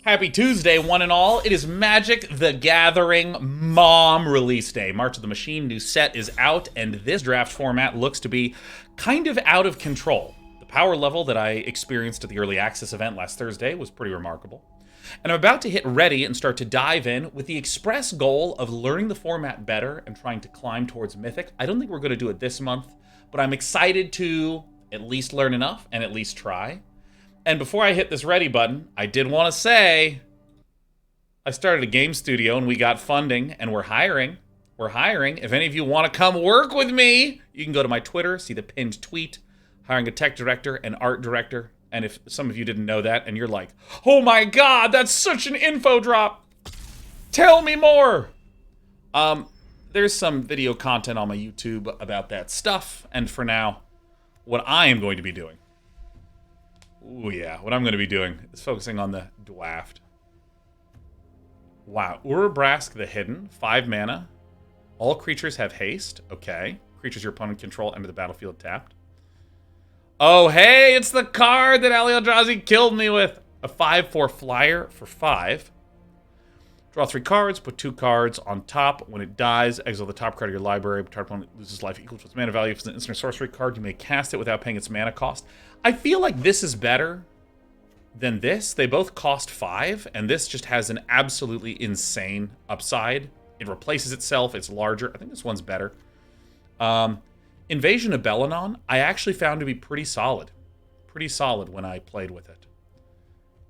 Happy Tuesday, one and all. It is Magic the Gathering Mom release day. March of the Machine new set is out, and this draft format looks to be kind of out of control. The power level that I experienced at the early access event last Thursday was pretty remarkable. And I'm about to hit ready and start to dive in with the express goal of learning the format better and trying to climb towards Mythic. I don't think we're going to do it this month, but I'm excited to at least learn enough and at least try. And before I hit this ready button, I did want to say I started a game studio and we got funding and we're hiring. We're hiring. If any of you want to come work with me, you can go to my Twitter, see the pinned tweet, hiring a tech director and art director. And if some of you didn't know that and you're like, oh my God, that's such an info drop. Tell me more. There's some video content on my YouTube about that stuff. And for now, what I am going to be doing. Ooh, yeah. What I'm going to be doing is focusing on the draft. Wow. Urabrask the Hidden. 5 mana. All creatures have haste. Okay. Creatures your opponent control enter the battlefield tapped. Oh, hey! It's the card that Ali Eldrazi killed me with! A 5/4 flyer for 5. Draw 3 cards. Put 2 cards on top. When it dies, exile the top card of your library. Target opponent loses life equal to its mana value. If it's an instant or sorcery card, you may cast it without paying its mana cost. I feel like this is better than this. They both cost 5, and this just has an absolutely insane upside. It replaces itself. It's larger. I think this one's better. Invasion of Belanon, I actually found to be pretty solid. Pretty solid when I played with it.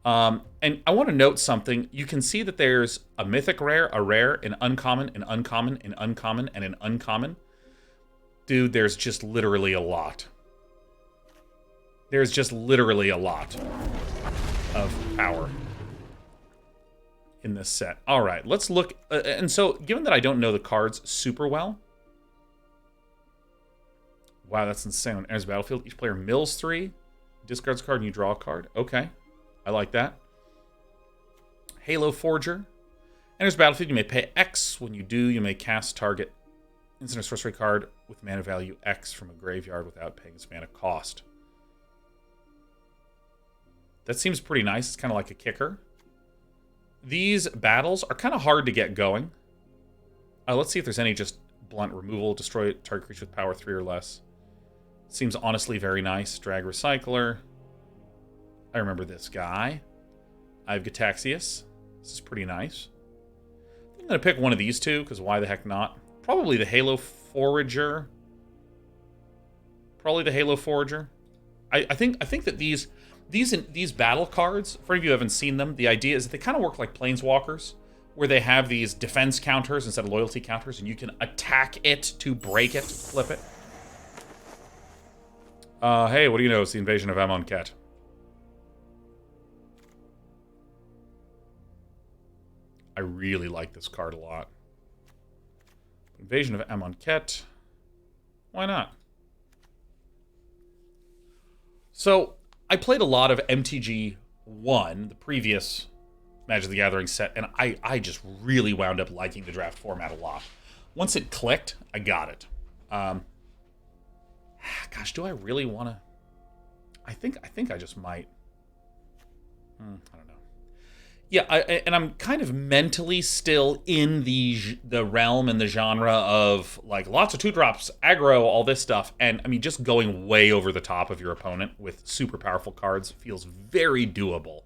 And I want to note something. You can see that there's a mythic rare, a rare, an uncommon, an uncommon, an uncommon, and an uncommon. Dude, there's just literally a lot. There's just literally a lot of power in this set. All right, let's look. And so, given that I don't know the cards super well. Wow, that's insane. When it enters the battlefield, each player mills 3, discards a card, and you draw a card. Okay, I like that. Halo Forger. Enters the battlefield, you may pay X. When you do, you may cast target instant or sorcery card with mana value X from a graveyard without paying its mana cost. That seems pretty nice. It's kind of like a kicker. These battles are kind of hard to get going. Let's see if there's any just blunt removal. Destroy target creature with power 3 or less. Seems honestly very nice. Drag Recycler. I remember this guy. I have Gataxius. This is pretty nice. I think I'm going to pick one of these two, because why the heck not? Probably the Halo Forager. Probably the Halo Forager. I think that these battle cards, for any of you who haven't seen them, the idea is that they kind of work like Planeswalkers, where they have these defense counters instead of loyalty counters, and you can attack it to break it, flip it. Hey, what do you know? It's the Invasion of Amonkhet. I really like this card a lot. Invasion of Amonkhet. Why not? So, I played a lot of MTG 1, the previous Magic the Gathering set, and I just really wound up liking the draft format a lot. Once it clicked, I got it. Gosh, do I really want to? I think I just might. I don't know. Yeah, and I'm kind of mentally still in the realm and the genre of like lots of 2-drops, aggro, all this stuff, and I mean just going way over the top of your opponent with super powerful cards feels very doable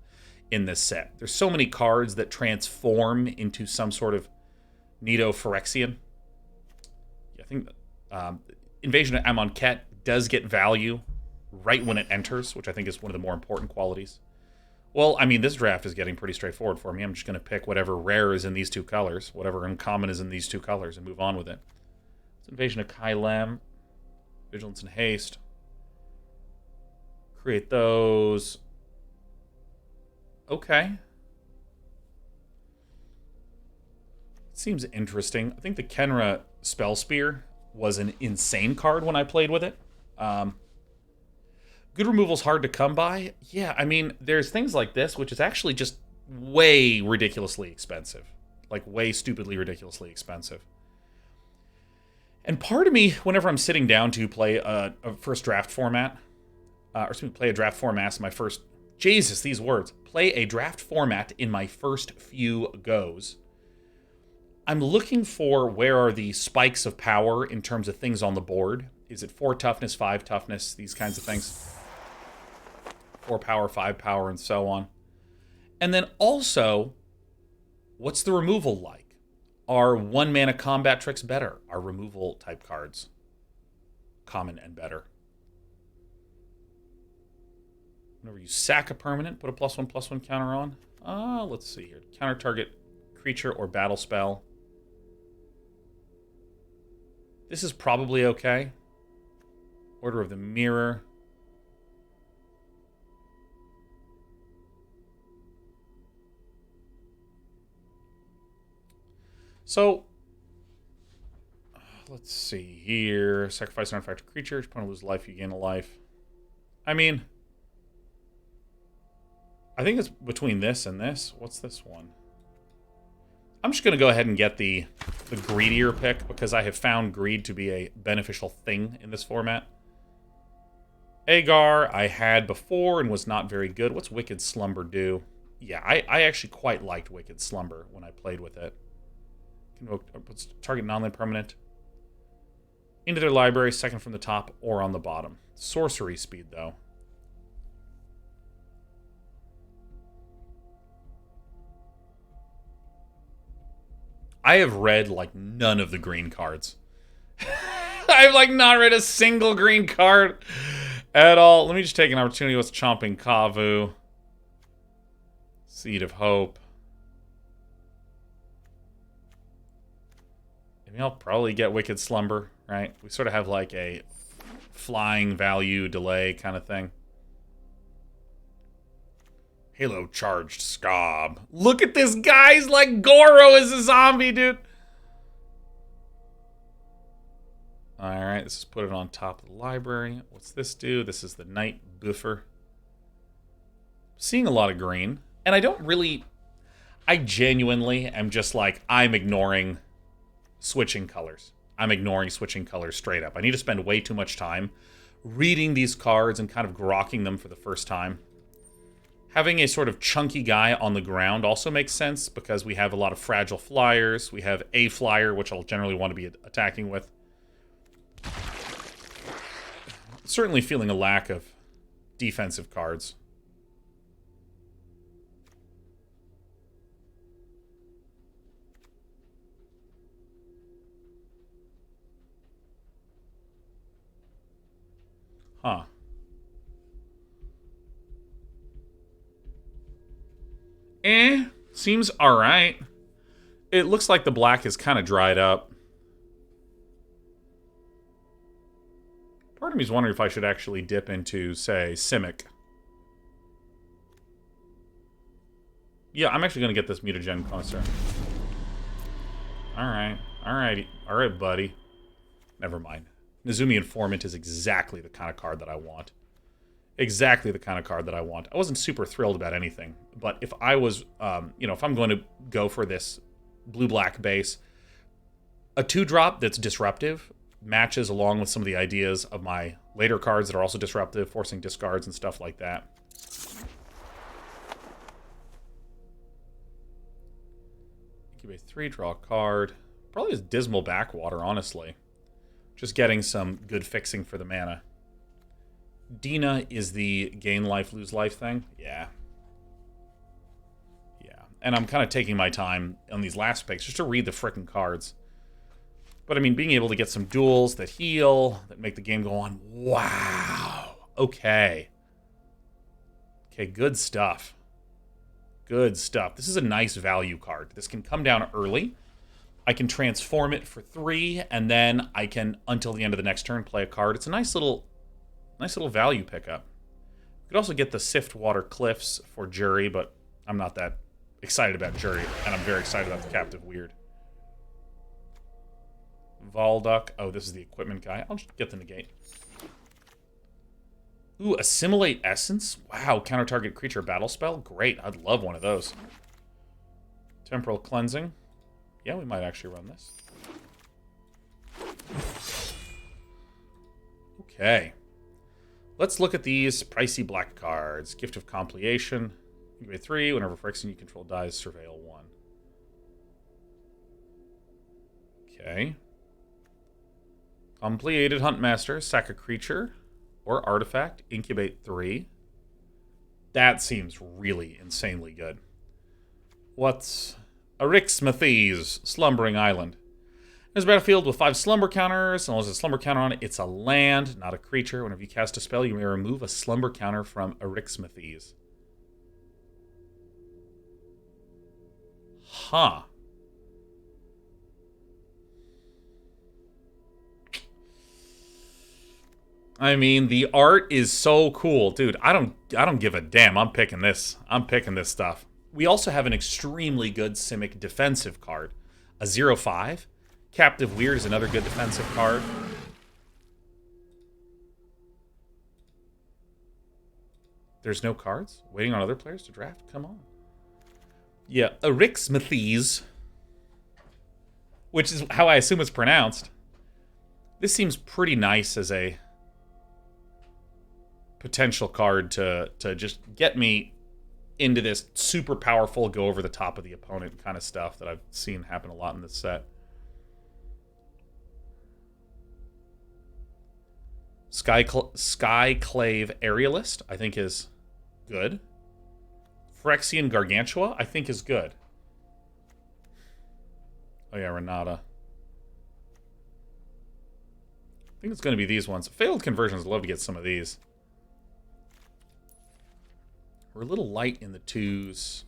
in this set. There's so many cards that transform into some sort of Nido-Phyrexian. Yeah, I think Invasion of Amonkhet does get value right when it enters, which I think is one of the more important qualities. Well, I mean, this draft is getting pretty straightforward for me. I'm just going to pick whatever rare is in these 2 colors, whatever uncommon is in these 2 colors, and move on with it. It's Invasion of Kylem, Vigilance and Haste. Create those. Okay. Seems interesting. I think the Kenra Spell Spear was an insane card when I played with it. Good removal's hard to come by. Yeah, I mean, there's things like this, which is actually just way ridiculously expensive. Like, way stupidly ridiculously expensive. And part of me, whenever I'm sitting down to play a first draft format, play a draft format as my first Jesus, these words. Play a draft format in my first few goes. I'm looking for where are the spikes of power in terms of things on the board. Is it 4 toughness, 5 toughness, these kinds of things? 4 power, 5 power, and so on. And then also, what's the removal like? Are 1 mana combat tricks better? Are removal type cards common and better? Whenever you sack a permanent, put a +1/+1 counter on. Let's see here. Counter target creature or battle spell. This is probably okay. Order of the Mirror. So, let's see here. Sacrifice an artifact creature. If you opponent lose life, you gain a life. I mean, I think it's between this and this. What's this one? I'm just going to go ahead and get the greedier pick because I have found greed to be a beneficial thing in this format. Agar I had before and was not very good. What's Wicked Slumber do? Yeah, I actually quite liked Wicked Slumber when I played with it. Puts target non-land permanent into their library, second from the top or on the bottom. Sorcery speed, though. I have read, like, none of the green cards. I've, like, not read a single green card at all. Let me just take an opportunity with Chomping Kavu. Seed of Hope. I mean, I'll probably get Wicked Slumber, right? We sort of have, like, a flying value delay kind of thing. Halo Charged Scob. Look at this, guys! Like Goro is a zombie, dude! Alright, let's just put it on top of the library. What's this do? This is the Night Buffer. Seeing a lot of green. And I don't really... I genuinely am just like, I'm ignoring switching colors. I'm ignoring switching colors straight up. I need to spend way too much time reading these cards and kind of grokking them for the first time. Having a sort of chunky guy on the ground also makes sense because we have a lot of fragile flyers. We have a flyer, which I'll generally want to be attacking with. Certainly feeling a lack of defensive cards. Huh. Seems alright. It looks like the black is kind of dried up. Part of me is wondering if I should actually dip into, say, Simic. Yeah, I'm actually going to get this Mutagen Connoisseur. Alright. Alrighty. Alright, buddy. Never mind. Nezumi Informant is exactly the kind of card that I want. Exactly the kind of card that I want. I wasn't super thrilled about anything, but if I was, if I'm going to go for this blue-black base, a 2-drop that's disruptive matches along with some of the ideas of my later cards that are also disruptive, forcing discards and stuff like that. Incubate 3, draw a card. Probably is Dismal Backwater, honestly. Just getting some good fixing for the mana. Dina is the gain life, lose life thing. Yeah. Yeah. And I'm kind of taking my time on these last picks just to read the frickin' cards. But, I mean, being able to get some duels that heal, that make the game go on. Wow. Okay. Okay, good stuff. Good stuff. This is a nice value card. This can come down early. I can transform it for 3, and then I can, until the end of the next turn, play a card. It's a nice little value pickup. We could also get the Siftwater Cliffs for Jury, but I'm not that excited about Jury, and I'm very excited about the Captive Weird. Valduk. Oh, this is the equipment guy. I'll just get the negate. Ooh, Assimilate Essence? Wow, counter target creature battle spell? Great, I'd love one of those. Temporal Cleansing. Yeah, we might actually run this. Okay. Let's look at these pricey black cards. Gift of Completion. You pay 3. Whenever Phyrexian you control dies, surveil 1. Okay. Completed Huntmaster. Sack a creature or artifact. Incubate 3. That seems really insanely good. What's Eryximethys, Slumbering Island? There's a battlefield with 5 slumber counters. As long as there's a slumber counter on it, it's a land, not a creature. Whenever you cast a spell, you may remove a slumber counter from Eryximethys. Huh. I mean, the art is so cool. Dude, I don't give a damn. I'm picking this. I'm picking this stuff. We also have an extremely good Simic defensive card. A 0/5. Captive Weird is another good defensive card. There's no cards? Waiting on other players to draft? Come on. Yeah, Eryximethys, which is how I assume it's pronounced. This seems pretty nice as a potential card to just get me into this super powerful, go over the top of the opponent kind of stuff that I've seen happen a lot in this set. Skyclave Aerialist, I think, is good. Phyrexian Gargantua, I think, is good. Oh yeah, Renata. I think it's going to be these ones. Failed Conversions, I'd love to get some of these. We're a little light in the 2s.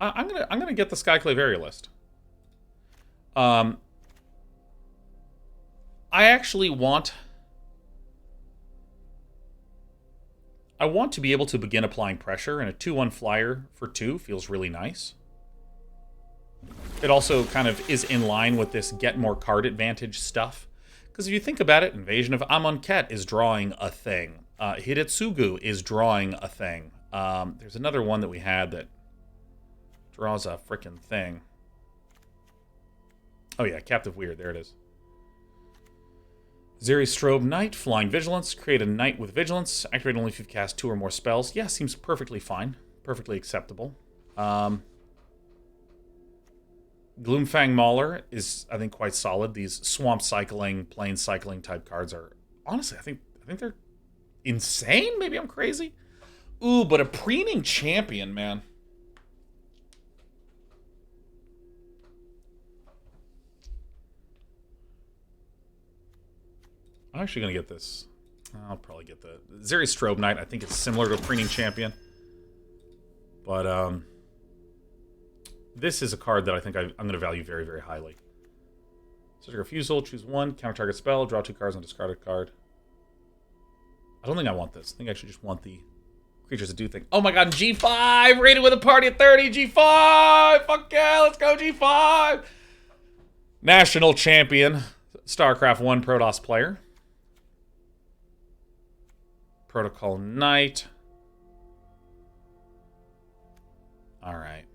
I'm gonna get the Skyclave Aerialist. I actually want... I want to be able to begin applying pressure, and a 2/1 flyer for 2 feels really nice. It also kind of is in line with this get more card advantage stuff. Because if you think about it, Invasion of Amonkhet is drawing a thing. Hidetsugu is drawing a thing. There's another one that we had that draws a frickin' thing. Oh yeah, Captive Weird, there it is. Zeri Strobe Knight, Flying Vigilance. Create a Knight with Vigilance. Activate only if you've cast 2 or more spells. Yeah, seems perfectly fine. Perfectly acceptable. Gloomfang Mauler is, I think, quite solid. These swamp cycling, plane cycling type cards are... Honestly, I think they're insane? Maybe I'm crazy? Ooh, but a Preening Champion, man. I'm actually going to get this. I'll probably get the... Zeri Strobe Knight, I think it's similar to a Preening Champion. But, this is a card that I think I'm going to value very, very highly. Such a Refusal, choose 1, counter target spell, draw 2 cards and discard a card. I don't think I want this. I think I should just want the creatures that do things. Oh my god, G5! Rated with a party at 30, G5! Fuck yeah, let's go G5! National Champion, StarCraft 1 Protoss player. Protocol Knight. Alright.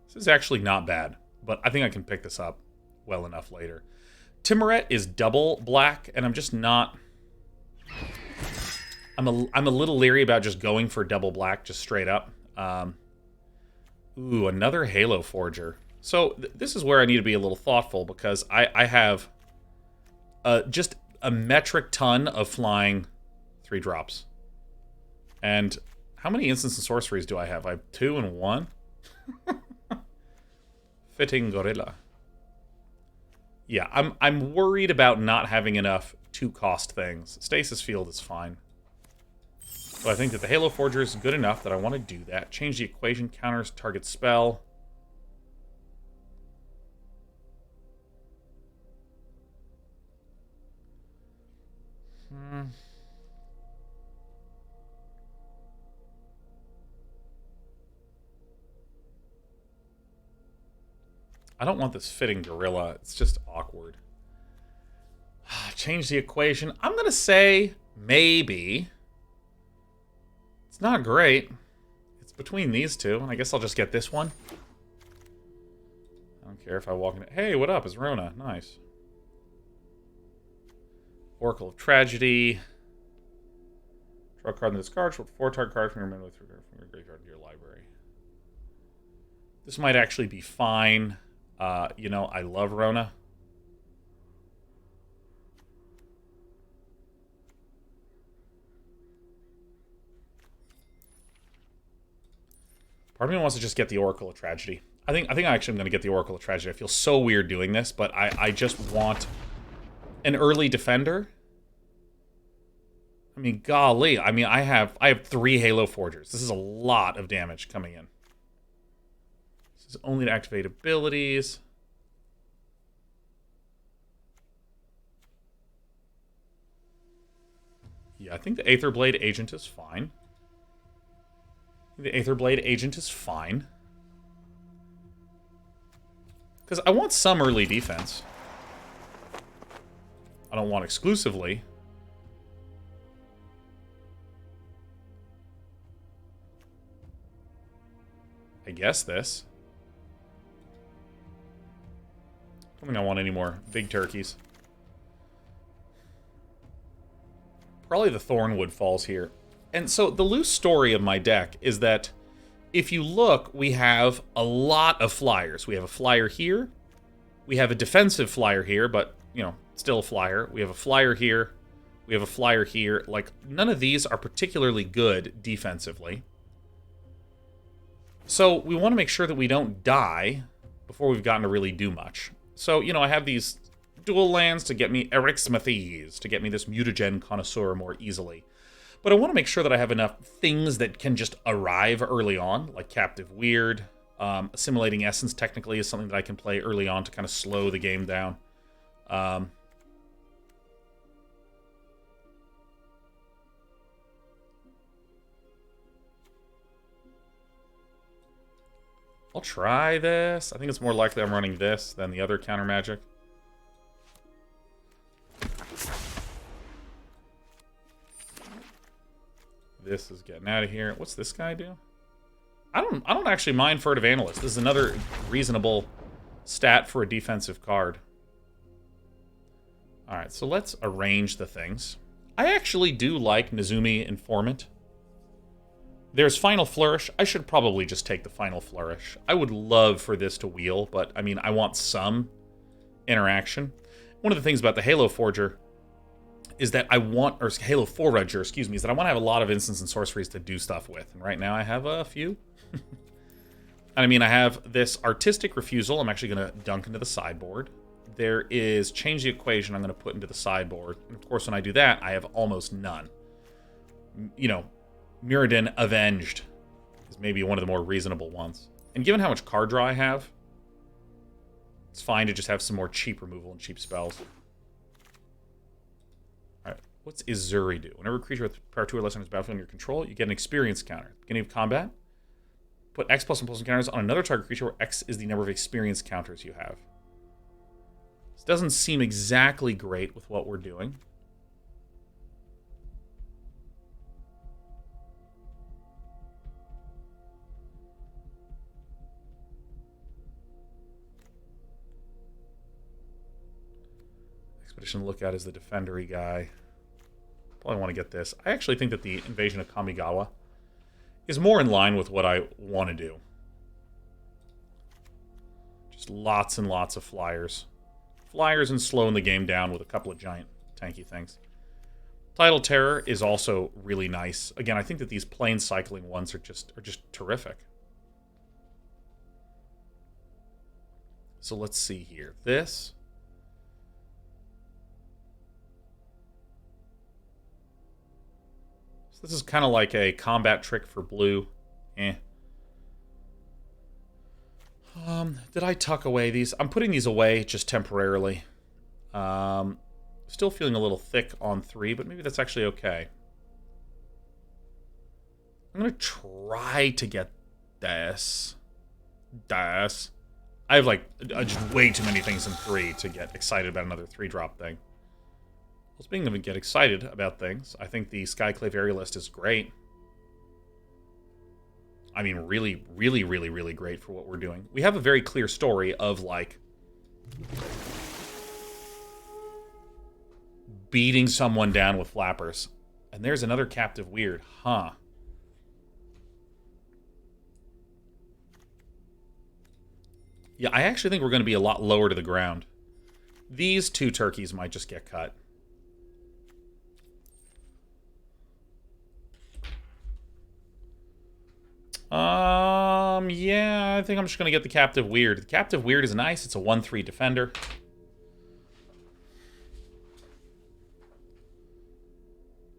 This is actually not bad, but I think I can pick this up well enough later. Timoret is double black, and I'm just not... I'm a little leery about just going for double black, just straight up. Ooh, another Halo Forger. So this is where I need to be a little thoughtful, because I have just a metric ton of flying 3-drops. And how many instants and sorceries do I have? I have 2 and 1? Fitting Gorilla. Yeah, I'm worried about not having enough 2-cost things. Stasis Field is fine. But I think that the Halo Forger is good enough that I want to do that. Change the equation, counters, target spell. I don't want this Fitting Gorilla. It's just awkward. Change the equation. I'm going to say maybe. It's not great. It's between these two, and I guess I'll just get this one. don't care if I walk in. Hey, what up? It's Rona. Nice. Oracle of Tragedy. Draw a card in this card. Flip 4 target card from your main with from your graveyard to your library. This might actually be fine. You know, I love Rona. Part of me wants to just get the Oracle of Tragedy. I think I actually am going to get the Oracle of Tragedy. I feel so weird doing this, but I just want an early defender. I mean, golly. I mean, I have 3 Halo Forgers. This is a lot of damage coming in. This is only to activate abilities. Yeah, I think the Aetherblade Agent is fine. The Aetherblade Agent is fine. Because I want some early defense. I don't want exclusively. I guess this. I don't think I want any more big turkeys. Probably the Thornwood falls here. And so the loose story of my deck is that if you look, we have a lot of flyers. We have a flyer here. We have a defensive flyer here, but, you know, still a flyer. We have a flyer here. We have a flyer here. Like, none of these are particularly good defensively. So we want to make sure that we don't die before we've gotten to really do much. So, you know, I have these dual lands to get me Erixmathes, to get me this mutagen connoisseur more easily. But I want to make sure that I have enough things that can just arrive early on, like Captive Weird. Assimilating Essence technically is something that I can play early on to kind of slow the game down. I'll try this. I think it's more likely I'm running this than the other counter magic. This is getting out of here. What's this guy do? I don't actually mind Furtive Analyst. This is another reasonable stat for a defensive card. Alright, so let's arrange the things. I actually do like Nezumi Informant. There's Final Flourish. I should probably just take the Final Flourish. I would love for this to wheel, but, I mean, I want some interaction. One of the things about the Halo Forger is that I want, or Halo Forager, excuse me, is that I want to have a lot of instants and sorceries to do stuff with. And right now I have a few. I mean, I have this Artistic Refusal. I'm actually going to dunk into the sideboard. There is Change the Equation I'm going to put into the sideboard. And of course, when I do that, I have almost none. You know, Mirrodin Avenged is maybe one of the more reasonable ones. And given how much card draw I have, it's fine to just have some more cheap removal and cheap spells. Alright, what's Izuri do? Whenever a creature with power 2 or less on its battlefield under your control, you get an experience counter. Beginning of combat, put X plus and plus encounters on another target creature where X is the number of experience counters you have. This doesn't seem exactly great with what we're doing. Expedition Lookout is the defendery guy. Probably want to get this. I actually think that the Invasion of Kamigawa is more in line with what I want to do. Just lots and lots of flyers. Flyers and slowing the game down with a couple of giant tanky things. Tidal Terror is also really nice. Again, I think that these plane cycling ones are just terrific. So let's see here. This. So this is kind of like a combat trick for blue. Did I tuck away these? I'm putting these away just temporarily. Still feeling a little thick on 3, but maybe that's actually okay. I'm going to try to get this. I have, like, just way too many things in 3 to get excited about another 3-drop thing. Well, speaking of get excited about things, I think the Skyclave Aerialist is great. I mean, really, really, really, really great for what we're doing. We have a very clear story of, like, beating someone down with flappers. And there's another captive weird. Huh. Yeah, I actually think we're going to be a lot lower to the ground. These two turkeys might just get cut. Yeah, I think I'm just going to get the Captive Weird. The Captive Weird is nice. It's a 1/3 defender.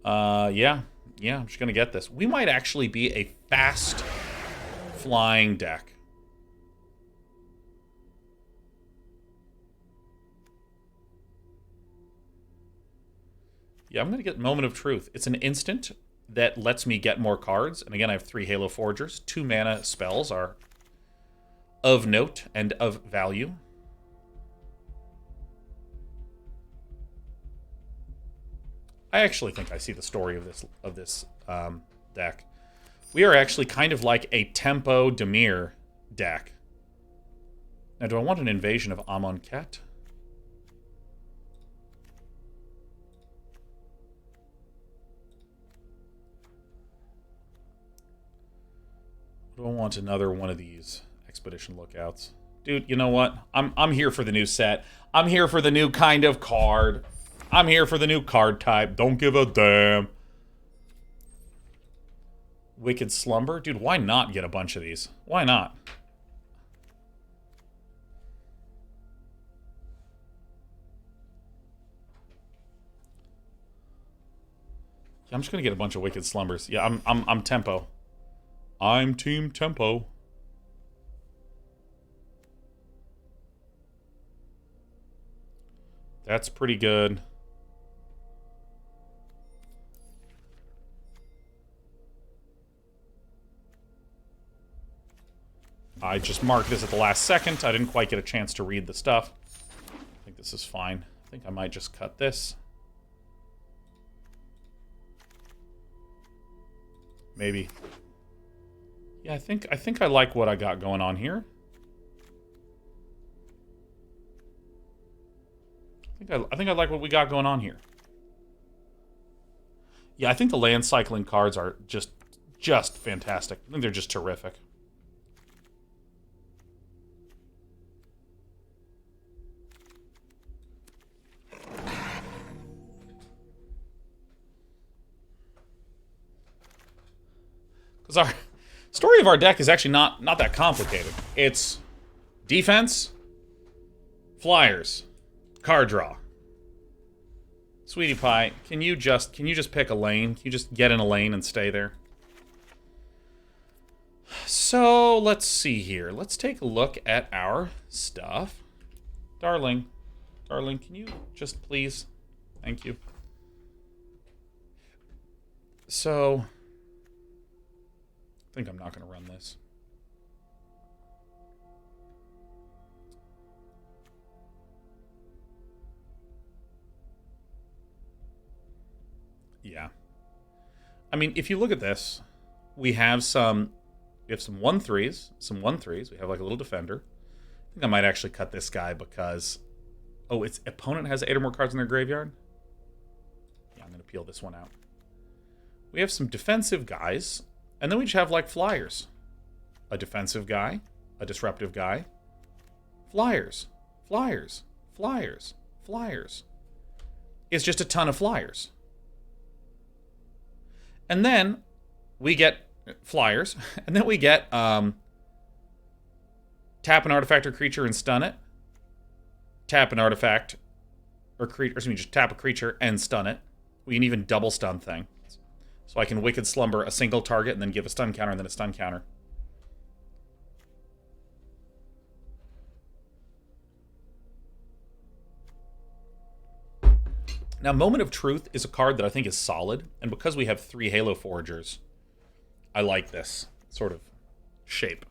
Yeah. Yeah, I'm just going to get this. We might actually be a fast flying deck. Yeah, I'm going to get Moment of Truth. It's an instant that lets me get more cards. And again, I have 3 Halo Forgers. 2 mana spells are of note and of value. I actually think I see the story of this deck. We are actually kind of like a tempo Dimir deck. Now, do I want an invasion of Amonkhet? I don't want another one of these Expedition Lookouts. Dude, you know what? I'm here for the new set. I'm here for the new kind of card. I'm here for the new card type. Don't give a damn. Wicked Slumber? Dude, why not get a bunch of these? Why not? Yeah, I'm just gonna get a bunch of Wicked Slumbers. Yeah, I'm tempo. I'm team tempo. That's pretty good. I just marked this at the last second. I didn't quite get a chance to read the stuff. I think this is fine. I think I might just cut this. Maybe. Yeah, I think I like what I got going on here. I think I like what we got going on here. Yeah, I think the land cycling cards are just fantastic. I think they're just terrific. Because our story of our deck is actually not that complicated. It's defense, flyers, card draw. Sweetie Pie, can you just pick a lane? Can you just get in a lane and stay there? So, let's see here. Let's take a look at our stuff. Darling, can you just please? Thank you. So, I think I'm not going to run this. Yeah. I mean, if you look at this, we have some 1/3s, some 1/3s. We have like a little defender. I think I might actually cut this guy because, oh, its opponent has 8 or more cards in their graveyard. Yeah, I'm going to peel this one out. We have some defensive guys, and then we just have like flyers. A defensive guy, a disruptive guy, flyers, flyers, flyers, flyers. It's just a ton of flyers. And then we get flyers, and then we get tap an artifact or creature and stun it. Tap an artifact or creature, or excuse me, just tap a creature and stun it. We can even double stun things. So I can Wicked Slumber a single target and then give a stun counter and then a stun counter. Now, Moment of Truth is a card that I think is solid, and because we have 3 Halo Forgers, I like this sort of shape.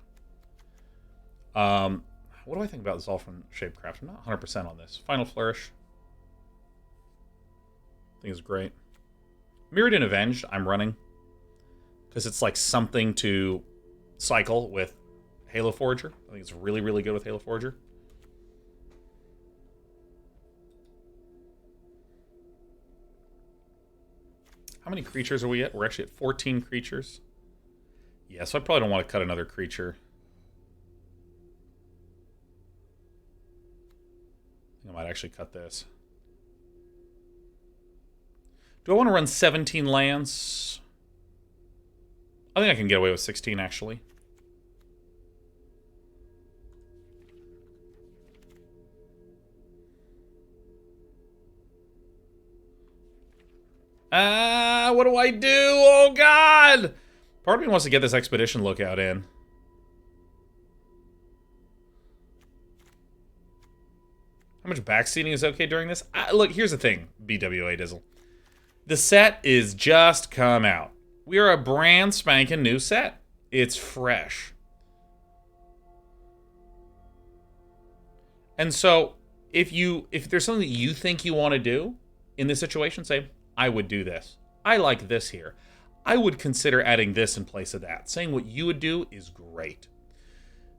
What do I think about this all from Shapecraft? I'm not 100% on this. Final Flourish. I think it's great. Mirrored and Avenged, I'm running. Because it's like something to cycle with Halo Forager. I think it's really, really good with Halo Forager. How many creatures are we at? We're actually at 14 creatures. Yeah, so I probably don't want to cut another creature. I think I might actually cut this. Do I want to run 17 lands? I think I can get away with 16, actually. What do I do? Oh, God! Part of me wants to get this Expedition Lookout in. How much backseating is okay during this? Look, here's the thing, BWA Dizzle. The set is just come out. We are a brand spanking new set. It's fresh. And so, if there's something that you think you want to do in this situation, say, I would do this. I like this here. I would consider adding this in place of that. Saying what you would do is great.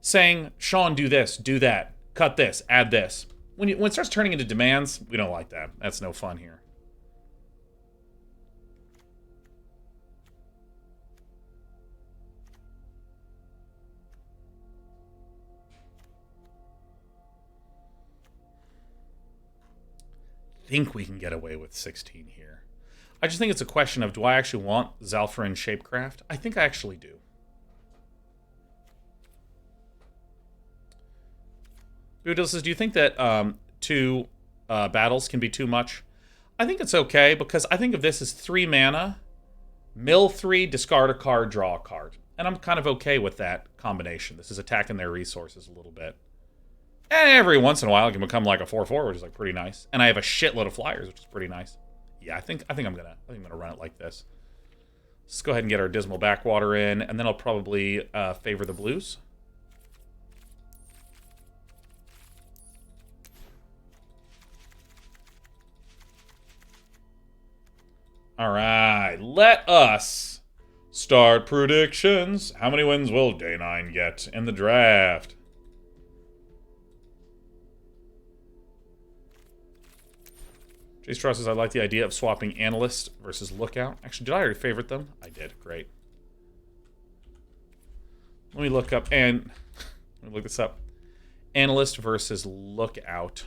Saying, Sean, do this, do that, cut this, add this. When it starts turning into demands, we don't like that. That's no fun here. I think we can get away with 16 here. I just think it's a question of, do I actually want Zalfrin Shapecraft? I think I actually do. Boodle says, do you think that 2 battles can be too much? I think it's okay, because I think of this as 3 mana, mill 3, discard a card, draw a card. And I'm kind of okay with that combination. This is attacking their resources a little bit. And every once in a while, it can become like a 4/4, which is like pretty nice. And I have a shitload of flyers, which is pretty nice. Yeah, I think I'm gonna run it like this. Let's go ahead and get our Dismal Backwater in, and then I'll probably favor the blues. All right, let us start predictions. How many wins will Day 9 get in the draft? Jay Straw says, I like the idea of swapping Analyst versus Lookout. Actually, did I already favorite them? I did. Great. Let me look up and... Let me look this up. Analyst versus Lookout.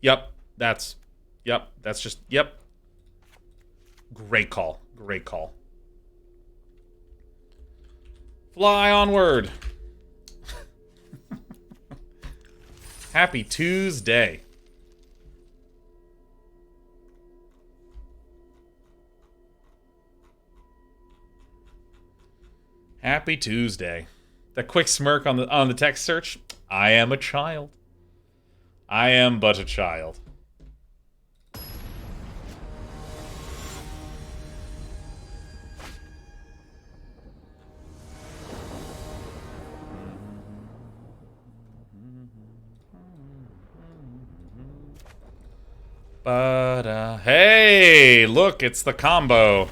Yep. That's just... Yep. Great call. Great call. Fly onward. Happy Tuesday. Happy Tuesday. That quick smirk on the text search. I am a child. I am but a child. But, hey, look, it's the combo.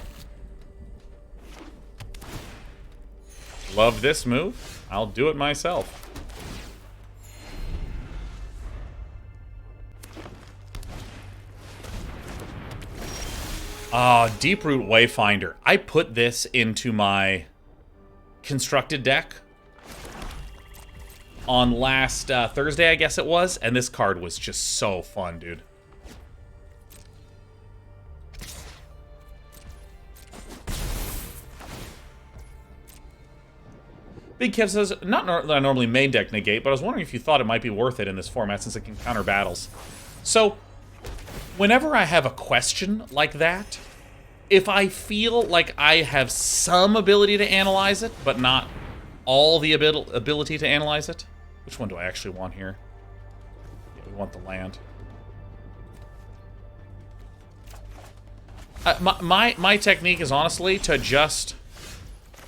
Love this move. I'll do it myself. Deeproot Wayfinder. I put this into my constructed deck on last Thursday, I guess it was, and this card was just so fun, dude. Big Kev says, not that I normally main deck negate, but I was wondering if you thought it might be worth it in this format since it can counter battles. So, whenever I have a question like that, if I feel like I have some ability to analyze it, but not all the ability to analyze it, which one do I actually want here? Yeah, we want the land. My technique is honestly to just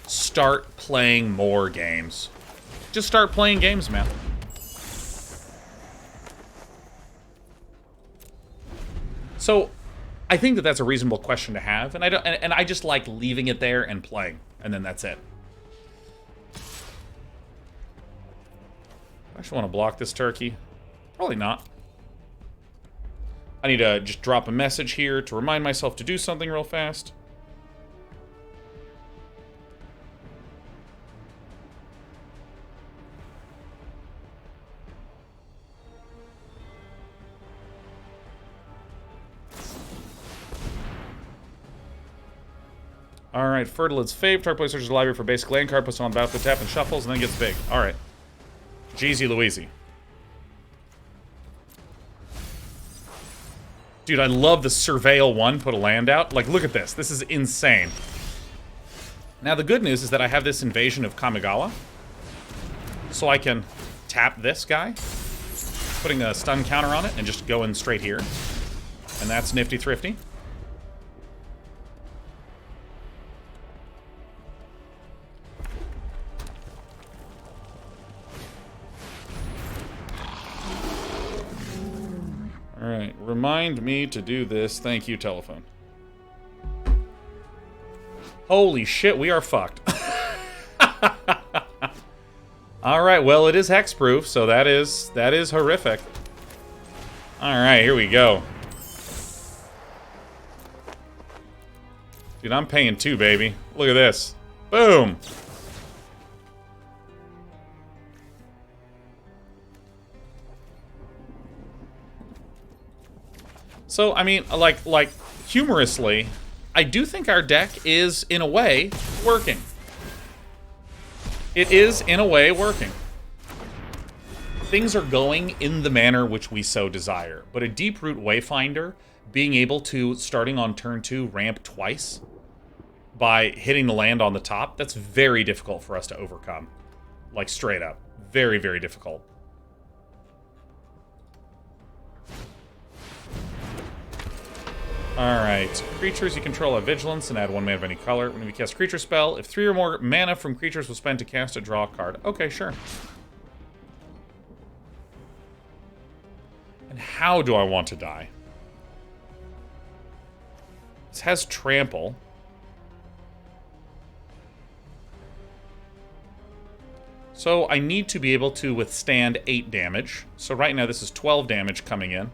start playing more games. Just start playing games, man. So, I think that that's a reasonable question to have, and I just like leaving it there and playing, and then that's it. I actually want to block this turkey. Probably not. I need to just drop a message here to remind myself to do something real fast. Alright, Fertilid's Fave. Target player searches the library for basic land card, puts it on the battlefield, tap and shuffles, and then gets big. Alright. Jeezy Louisey. Dude, I love the Surveil 1, put a land out. Like, look at this. This is insane. Now, the good news is that I have this Invasion of Kamigawa. So I can tap this guy, putting a stun counter on it, and just going straight here. And that's nifty thrifty. Alright, remind me to do this. Thank you, telephone. Holy shit, we are fucked. Alright, well, it is hexproof, so that is horrific. Alright, here we go. Dude, I'm paying 2, baby. Look at this. Boom! So, I mean, like humorously, I do think our deck is, in a way, working. It is, in a way, working. Things are going in the manner which we so desire, but a Deeproot Wayfinder, being able to, starting on turn 2, ramp twice by hitting the land on the top, that's very difficult for us to overcome. Like, straight up. Very, very difficult. Alright, creatures you control have vigilance and add 1 mana of any color. When you cast a creature spell, if 3 or more mana from creatures was spent to cast it, draw a card. Okay, sure. And how do I want to die? This has trample. So I need to be able to withstand 8 damage. So right now this is 12 damage coming in.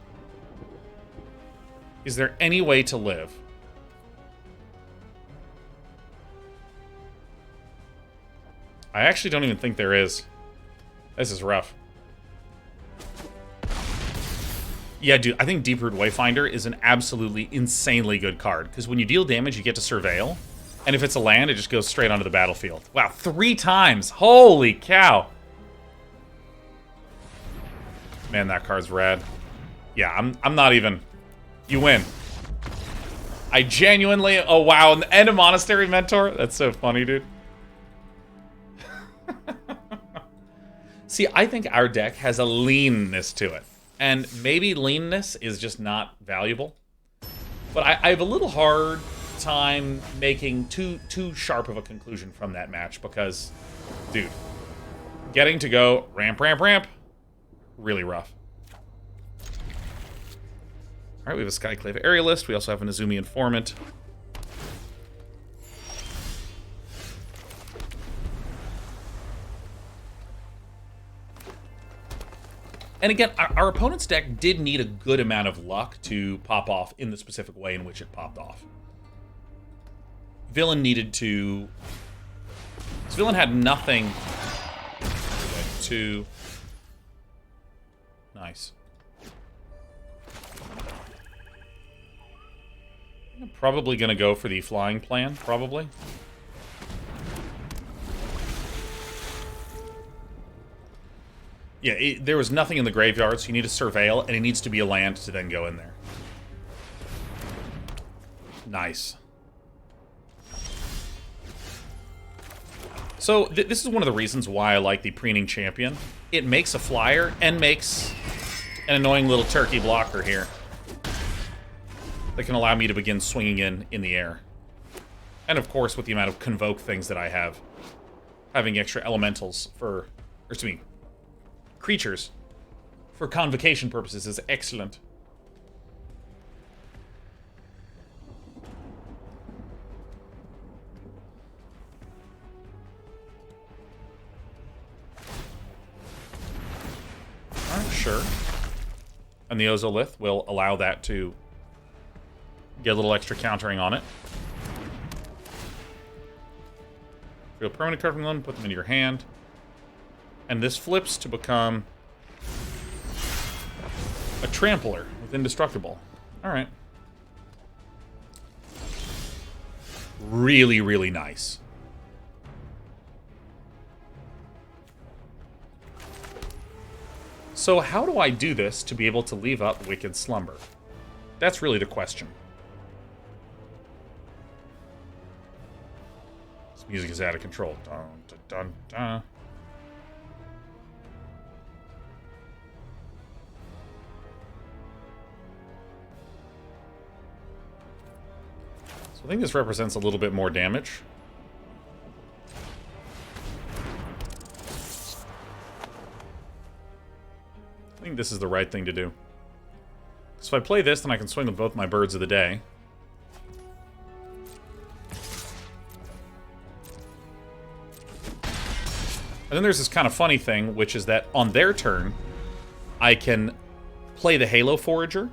Is there any way to live? I actually don't even think there is. This is rough. Yeah, dude, I think Deeproot Wayfinder is an absolutely insanely good card. Because when you deal damage, you get to Surveil. And if it's a land, it just goes straight onto the battlefield. Wow, 3 times! Holy cow! Man, that card's rad. Yeah, I'm not even... You win. I genuinely... Oh, wow. And the end of Monastery Mentor? That's so funny, dude. See, I think our deck has a leanness to it. And maybe leanness is just not valuable. But I have a little hard time making too sharp of a conclusion from that match because, dude, getting to go ramp, ramp, ramp, really rough. Alright, we have a Skyclave Aerialist. We also have an Azumi Informant. And again, our opponent's deck did need a good amount of luck to pop off in the specific way in which it popped off. Villain needed to... This villain had nothing to... Nice. I'm probably going to go for the flying plan, probably. Yeah, there was nothing in the graveyard, so you need to Surveil, and it needs to be a land to then go in there. Nice. So, this is one of the reasons why I like the Preening Champion. It makes a flyer, and makes an annoying little turkey blocker here that can allow me to begin swinging in the air. And of course, with the amount of Convoke things that I have, having extra elementals for, or excuse me, creatures for convocation purposes is excellent. And the Ozolith will allow that to get a little extra countering on it. Real permanent card from one, put them into your hand. And this flips to become a Trampler with Indestructible. Alright. Really, really nice. So how do I do this to be able to leave up Wicked Slumber? That's really the question. This music is out of control. Dun, dun, dun, dun. So I think this represents a little bit more damage. I think this is the right thing to do. So if I play this, then I can swing with both my birds of the day. And then there's this kind of funny thing, which is that on their turn, I can play the Halo Forager. Or,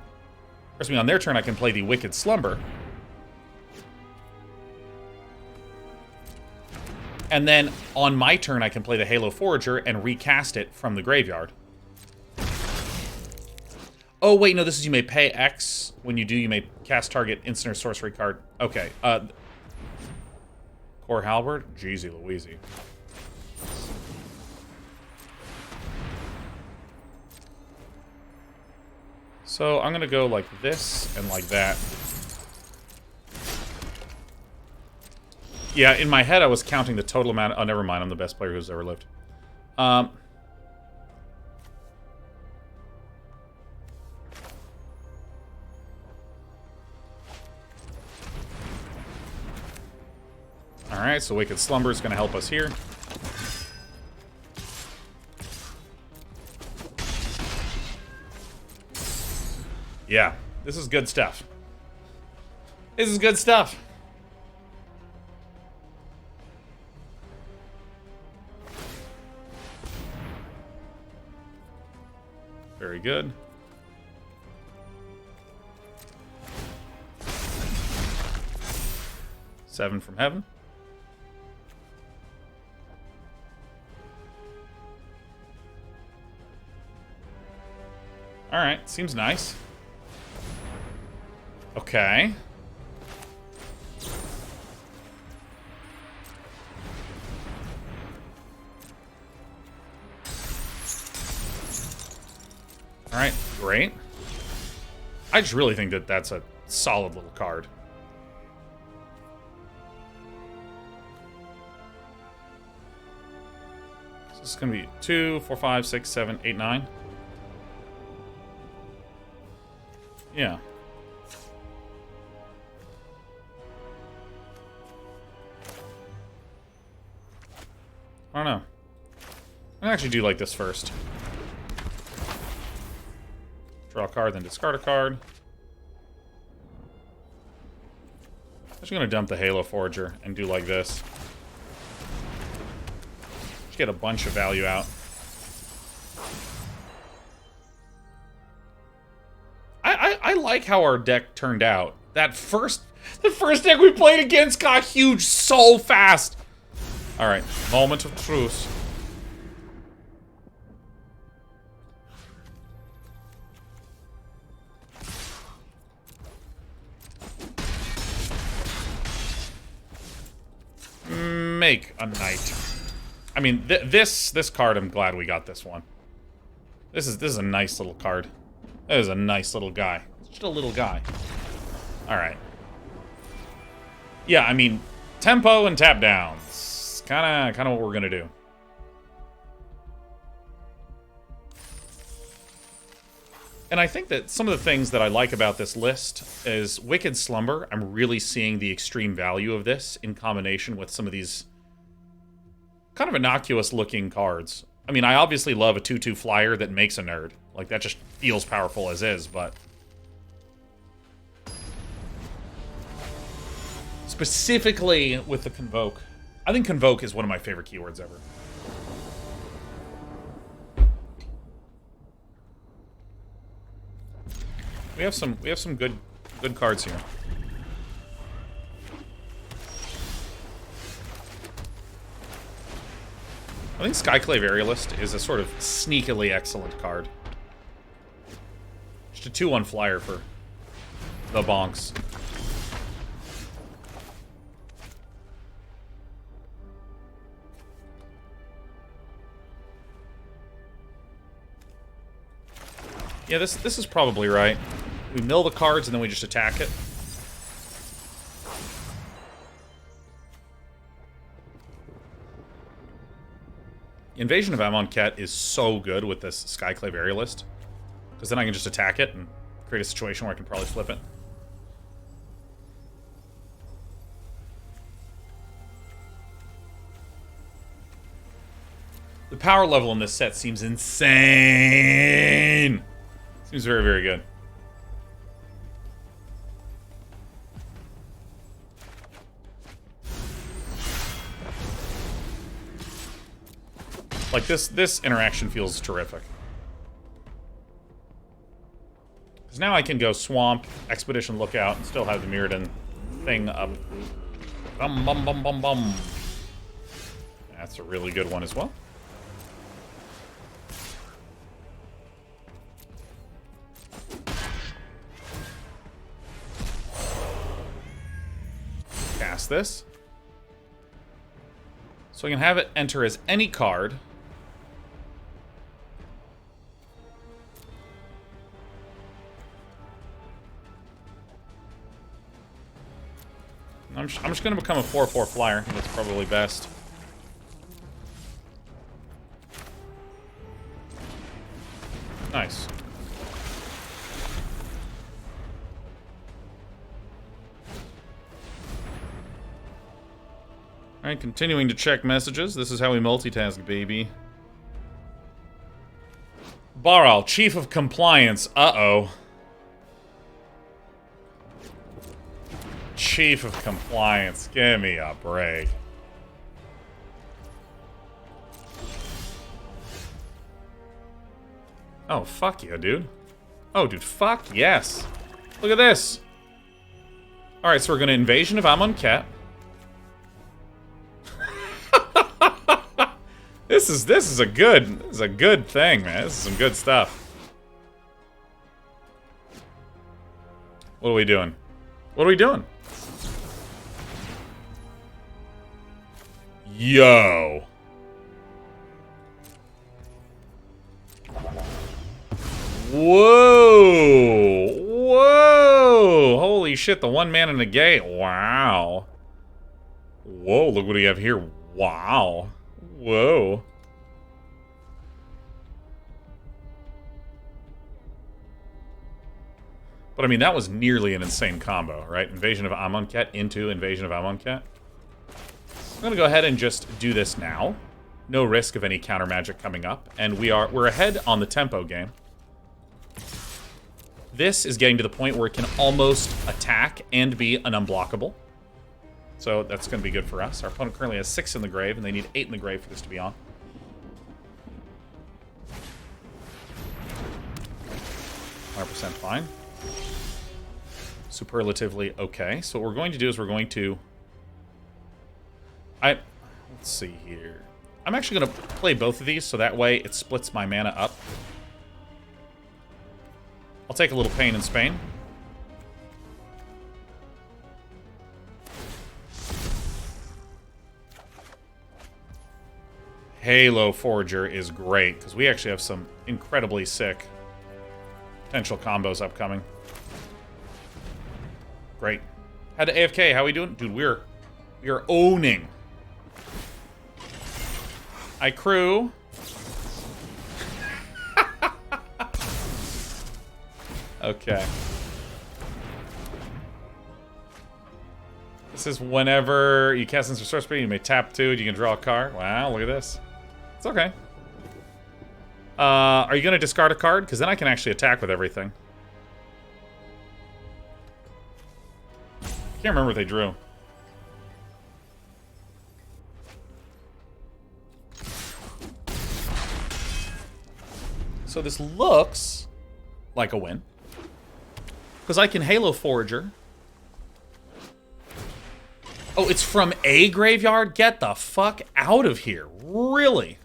excuse me, on their turn, I can play the Wicked Slumber. And then on my turn, I can play the Halo Forager and recast it from the graveyard. Oh, wait, no, this is you may pay X. When you do, you may cast target instant or sorcery card. Okay. Core Halberd? Jeezy Louisey. So I'm going to go like this and like that. Yeah, in my head I was counting the total amount. Oh, never mind. I'm the best player who's ever lived. Alright, so Wicked Slumber is going to help us here. Yeah, this is good stuff. This is good stuff. Very good. Seven from heaven. Alright, seems nice. Okay. Alright, great. I just really think that that's a solid little card. So this is going to be 2, 4, 5, 6, 7, 8, 9. Yeah. I don't know. I actually do like this first. Draw a card, then discard a card. I'm just gonna dump the Halo Forager and do like this. Just get a bunch of value out. I like how our deck turned out. The first deck we played against got huge so fast. Alright, moment of truth. Make a knight. I mean, this card, I'm glad we got this one. This is a nice little card. That is a nice little guy. Just a little guy. Alright. Yeah, I mean, tempo and tap downs. Kinda what we're gonna do. And I think that some of the things that I like about this list is Wicked Slumber. I'm really seeing the extreme value of this in combination with some of these kind of innocuous-looking cards. I mean, I obviously love a 2/2 flyer that makes a nerd. Like, that just feels powerful as is, but... specifically with the Convoke. I think Convoke is one of my favorite keywords ever. We have some good cards here. I think Skyclave Aerialist is a sort of sneakily excellent card. Just a 2/1 flyer for the bonks. Yeah, this is probably right. We mill the cards and then we just attack it. Invasion of Amonkhet is so good with this Skyclave Aerialist. Because then I can just attack it and create a situation where I can probably flip it. The power level in this set seems insane. Seems very, very good. Like, this interaction feels terrific. Because now I can go Swamp, Expedition Lookout, and still have the Mirrodin thing up. Bum, bum, bum, bum, bum. That's a really good one as well. Cast this. So I can have it enter as any card. I'm just going to become a 4/4 flyer. I think that's probably best. Nice. Alright, continuing to check messages. This is how we multitask, baby. Baral, Chief of Compliance. Uh-oh. Chief of Compliance. Give me a break. Oh, fuck you, dude. Oh, dude, fuck yes. Look at this. Alright, so we're going to Invasion of Amonkhet. This is a good thing, man. This is some good stuff. What are we doing? What are we doing? Yo. Whoa. Whoa. Holy shit, the one man in the gate. Wow. Whoa, look what we have here. Wow. Whoa. But I mean, that was nearly an insane combo, right? Invasion of Amonkhet into Invasion of Amonkhet. I'm gonna go ahead and just do this now. No risk of any counter magic coming up. And we're ahead on the tempo game. This is getting to the point where it can almost attack and be an unblockable. So that's going to be good for us. Our opponent currently has 6 in the grave, and they need 8 in the grave for this to be on. %, fine. Superlatively okay. So what we're going to do is we're going to... Let's see here. I'm actually going to play both of these, so that way it splits my mana up. I'll take a little pain in Spain. Halo Forger is great, because we actually have some incredibly sick potential combos upcoming. Great. Had to AFK, how we doing? Dude, we are owning. I crew. Okay. This is whenever you cast instant sorcery, you may tap 2 and you can draw a card. Wow, look at this. It's okay. Are you going to discard a card? Because then I can actually attack with everything. Can't remember what they drew. So this looks like a win. Because I can Halo Forager. Oh, it's from a graveyard? Get the fuck out of here. Really?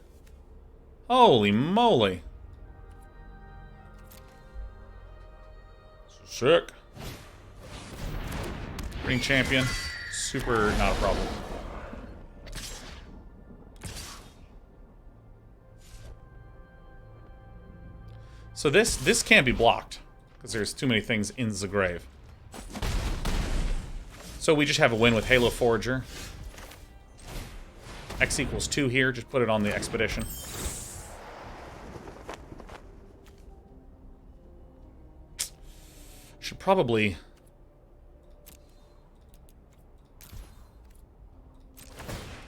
Holy moly. Sick. Ring champion. Super not a problem. So this can't be blocked. Because there's too many things in the grave. So we just have a win with Halo Forager. X equals 2 here. Just put it on the expedition. Should probably...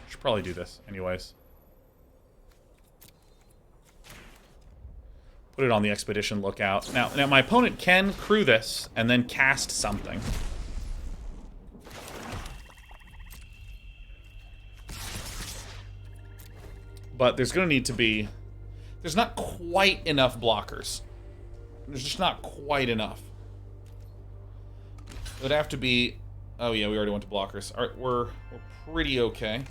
Should probably do this anyways. Put it on the expedition lookout. Now my opponent can crew this and then cast something. But there's going to need to be... There's not quite enough blockers. There's just not quite enough. It would have to be... Oh yeah, we already went to blockers. Alright, we're pretty okay.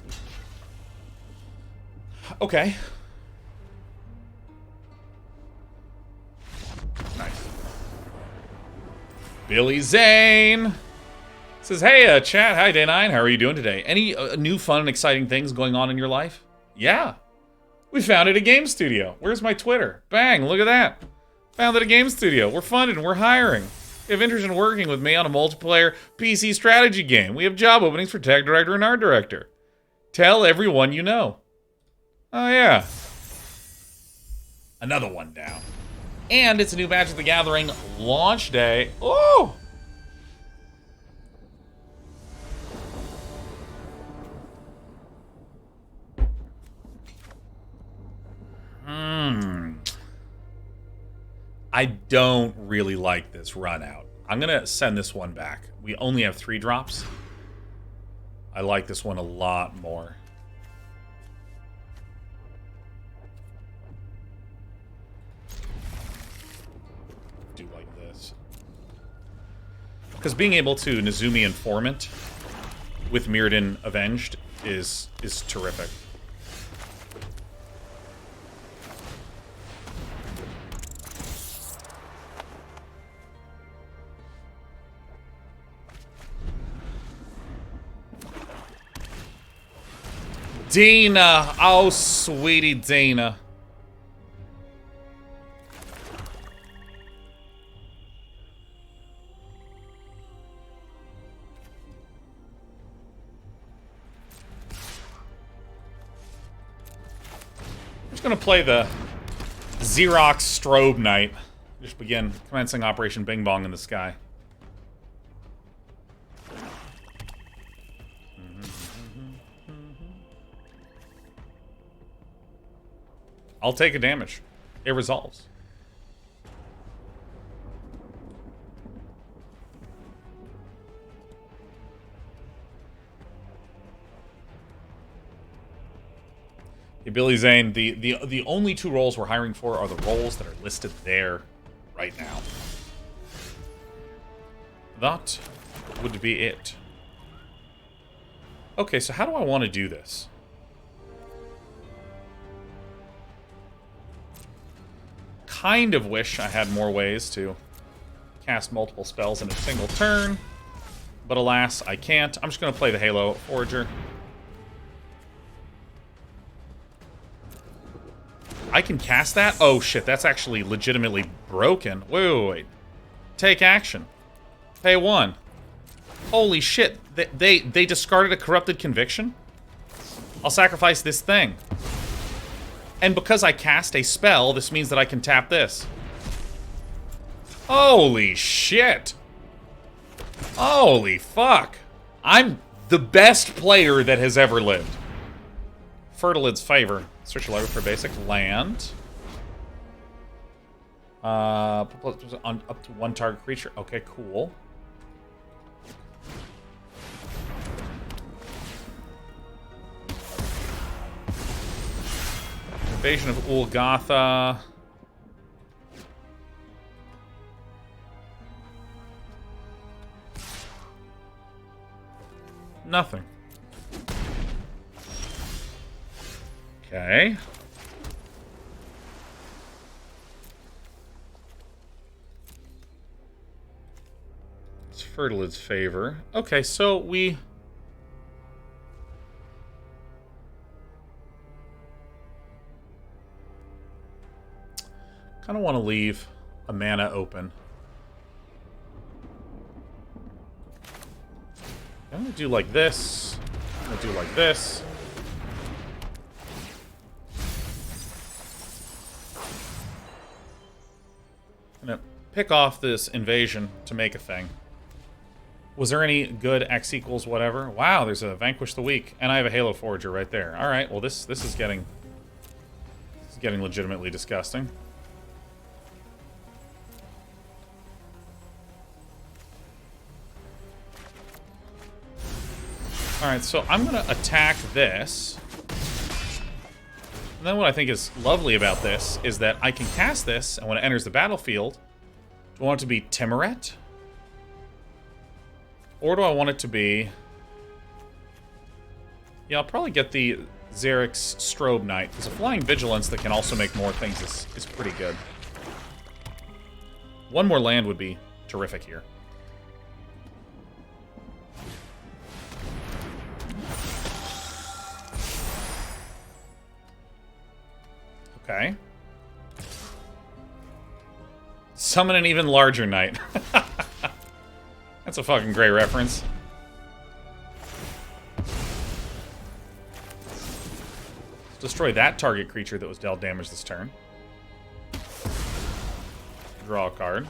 Okay. Nice. Billy Zane says, hey, chat. Hi, Day9. How are you doing today? Any new fun and exciting things going on in your life? Yeah. We founded a game studio. Where's my Twitter? Bang, look at that. Founded a game studio. We're funded and we're hiring. If you have interest in working with me on a multiplayer PC strategy game, we have job openings for tech director and art director. Tell everyone you know. Oh, yeah. Another one down. And it's a new Magic the Gathering launch day. Oh! I don't really like this run out. I'm going to send this one back. We only have 3 drops. I like this one a lot more. Do like this. Because being able to Nezumi Informant with Mirrodin Avenged is terrific. Dana! Oh, sweetie Dana. I'm just gonna play the Xerox Strobe Knight. Just begin commencing Operation Bing Bong in the sky. I'll take a damage. It resolves. Hey, Billy Zane, the only 2 roles we're hiring for are the roles that are listed there right now. That would be it. Okay, so how do I want to do this? Kind of wish I had more ways to cast multiple spells in a single turn, but alas, I can't. I'm just going to play the Halo Forager. I can cast that? Oh shit, that's actually legitimately broken. Wait. Take action. Pay 1. Holy shit, they discarded a Corrupted Conviction? I'll sacrifice this thing. And because I cast a spell, this means that I can tap this. Holy shit. Holy fuck. I'm the best player that has ever lived. Fertilid's Favor. Search your library for basic land. On up to 1 target creature. Okay, cool. Invasion of Ulgatha. Nothing. Okay. It's Fertilid's favor. Okay, so we... kind of want to leave a mana open. I'm going to do like this. I'm going to do like this. I'm going to pick off this invasion to make a thing. Was there any good X equals whatever? Wow, there's a Vanquish the Weak. And I have a Halo Forager right there. Alright, well this is getting... this is getting legitimately disgusting. Alright, so I'm going to attack this. And then what I think is lovely about this is that I can cast this, and when it enters the battlefield, do I want it to be Timoret? Or do I want it to be... yeah, I'll probably get the Xerix Strobe Knight, because a Flying Vigilance that can also make more things is pretty good. One more land would be terrific here. Okay. Summon an even larger knight. That's a fucking great reference. Destroy that target creature that was dealt damage this turn. Draw a card.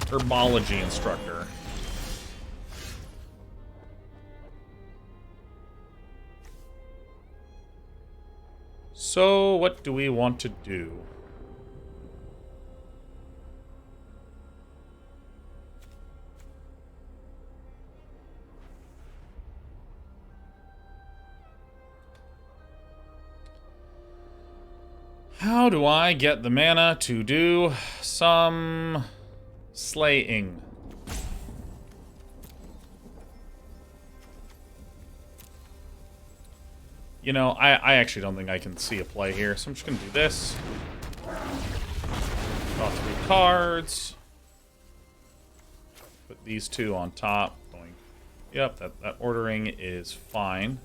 Herbology Instructor. So, what do we want to do? How do I get the mana to do some slaying? You know, I actually don't think I can see a play here, so I'm just going to do this. Draw 3 cards. Put these 2 on top. Going, yep, that ordering is fine.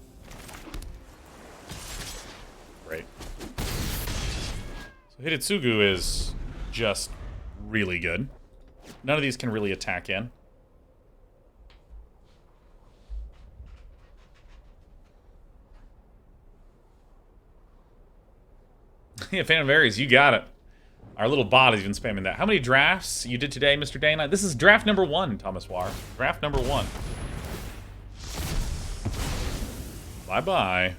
Great. So Hidetsugu is just really good. None of these can really attack in. Yeah, Phantom Berries, you got it. Our little bot has been spamming that. How many drafts you did today, Mr. Dana? This is draft number 1, Thomas War. Draft number 1. Bye-bye.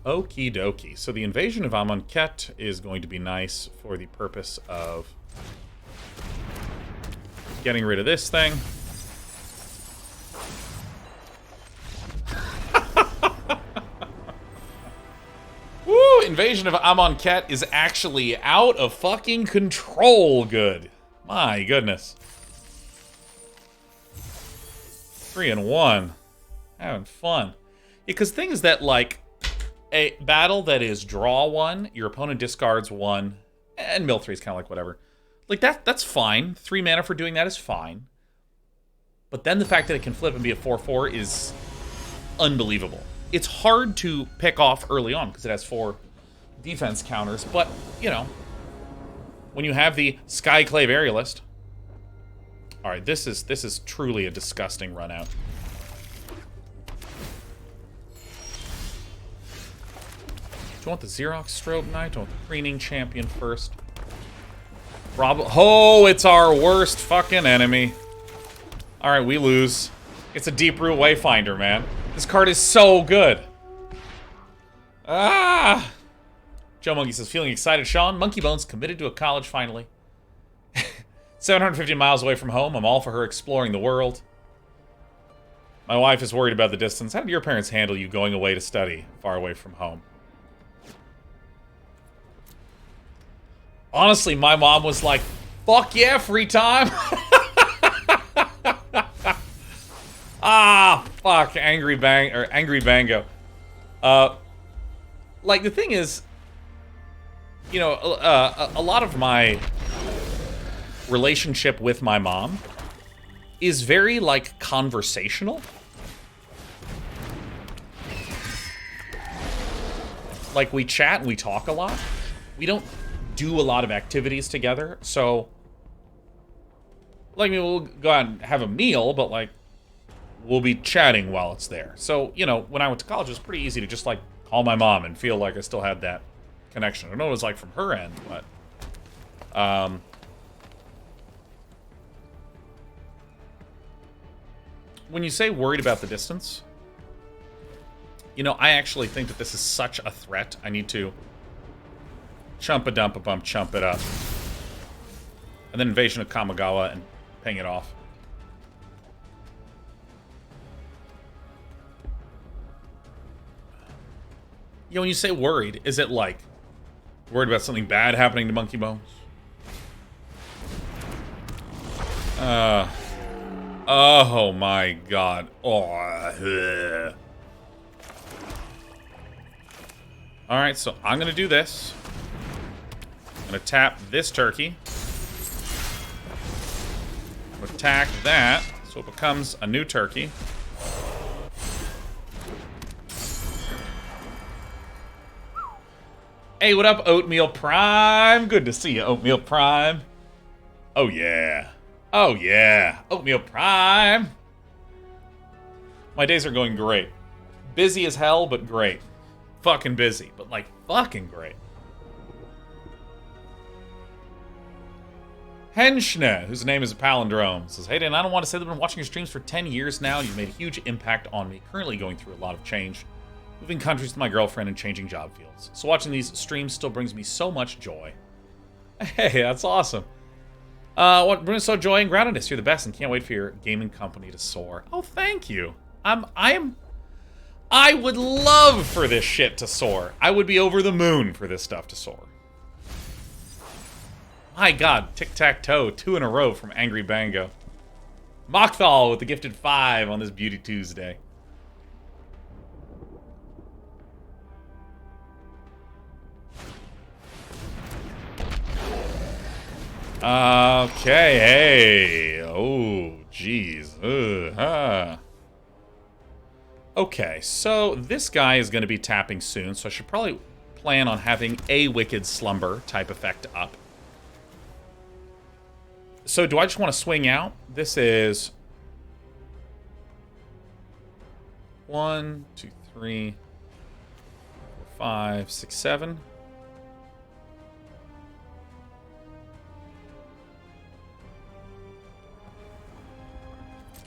Okie dokie. So the invasion of Amonkhet is going to be nice for the purpose of getting rid of this thing. Woo! Invasion of Amonkhet is actually out of fucking control good. My goodness. 3 and 1. Having fun. Because the thing is that, like, a battle that is draw 1, your opponent discards 1, and mill 3 is kind of like whatever. Like, that's fine. 3 mana for doing that is fine. But then the fact that it can flip and be a 4/4 is unbelievable. It's hard to pick off early on because it has 4 defense counters, but, you know, when you have the Skyclave Aerialist... Alright, this is truly a disgusting run out. Do you want the Xerox Strobe Knight? Do you want the Preening Champion first? Oh, it's our worst fucking enemy. Alright, we lose. It's a Deep-Root Wayfinder, man. This card is so good. Ah! Joe Monkey says, feeling excited, Sean. Monkey Bones committed to a college finally. 750 miles away from home. I'm all for her exploring the world. My wife is worried about the distance. How did your parents handle you going away to study far away from home? Honestly, my mom was like, fuck yeah, free time. Fuck, Angry Bango. Like, the thing is, you know, a lot of my relationship with my mom is very, like, conversational. Like, we chat and we talk a lot. We don't do a lot of activities together, so... Like, I mean, we'll go out and have a meal, but, like, we'll be chatting while it's there. So, you know, when I went to college, it was pretty easy to just, like, call my mom and feel like I still had that connection. I don't know what it was like from her end, but... when you say worried about the distance... You know, I actually think that this is such a threat. I need to chump-a-dump-a-bump, chump it up. And then Invasion of Kamigawa and ping it off. You know, when you say worried, is it like worried about something bad happening to Monkey Bones? Oh my god. Oh, alright, so I'm gonna do this. I'm gonna tap this turkey. Attack that, so it becomes a new turkey. Hey, what up, Oatmeal Prime? Good to see you, Oatmeal Prime. Oh, yeah. Oh, yeah. Oatmeal Prime. My days are going great. Busy as hell, but great. Fucking busy, but, like, fucking great. Henschne, whose name is a palindrome, says, "Hey, Dan, I don't want to say that I've been watching your streams for 10 years now. You've made a huge impact on me. Currently going through a lot of change. Moving countries with my girlfriend and changing job fields. So watching these streams still brings me so much joy." Hey, that's awesome. What brings so joy and groundedness? You're the best and can't wait for your gaming company to soar. Oh, thank you. I would love for this shit to soar. I would be over the moon for this stuff to soar. My god, tic-tac-toe, 2 in a row from Angry Bango. Mockthal with the gifted 5 on this Beauty Tuesday. Okay, hey. Oh, jeez. Okay, so this guy is going to be tapping soon, so I should probably plan on having a Wicked Slumber type effect up. So do I just want to swing out? This is 1, 2, 3, 4, 5, 6, 7.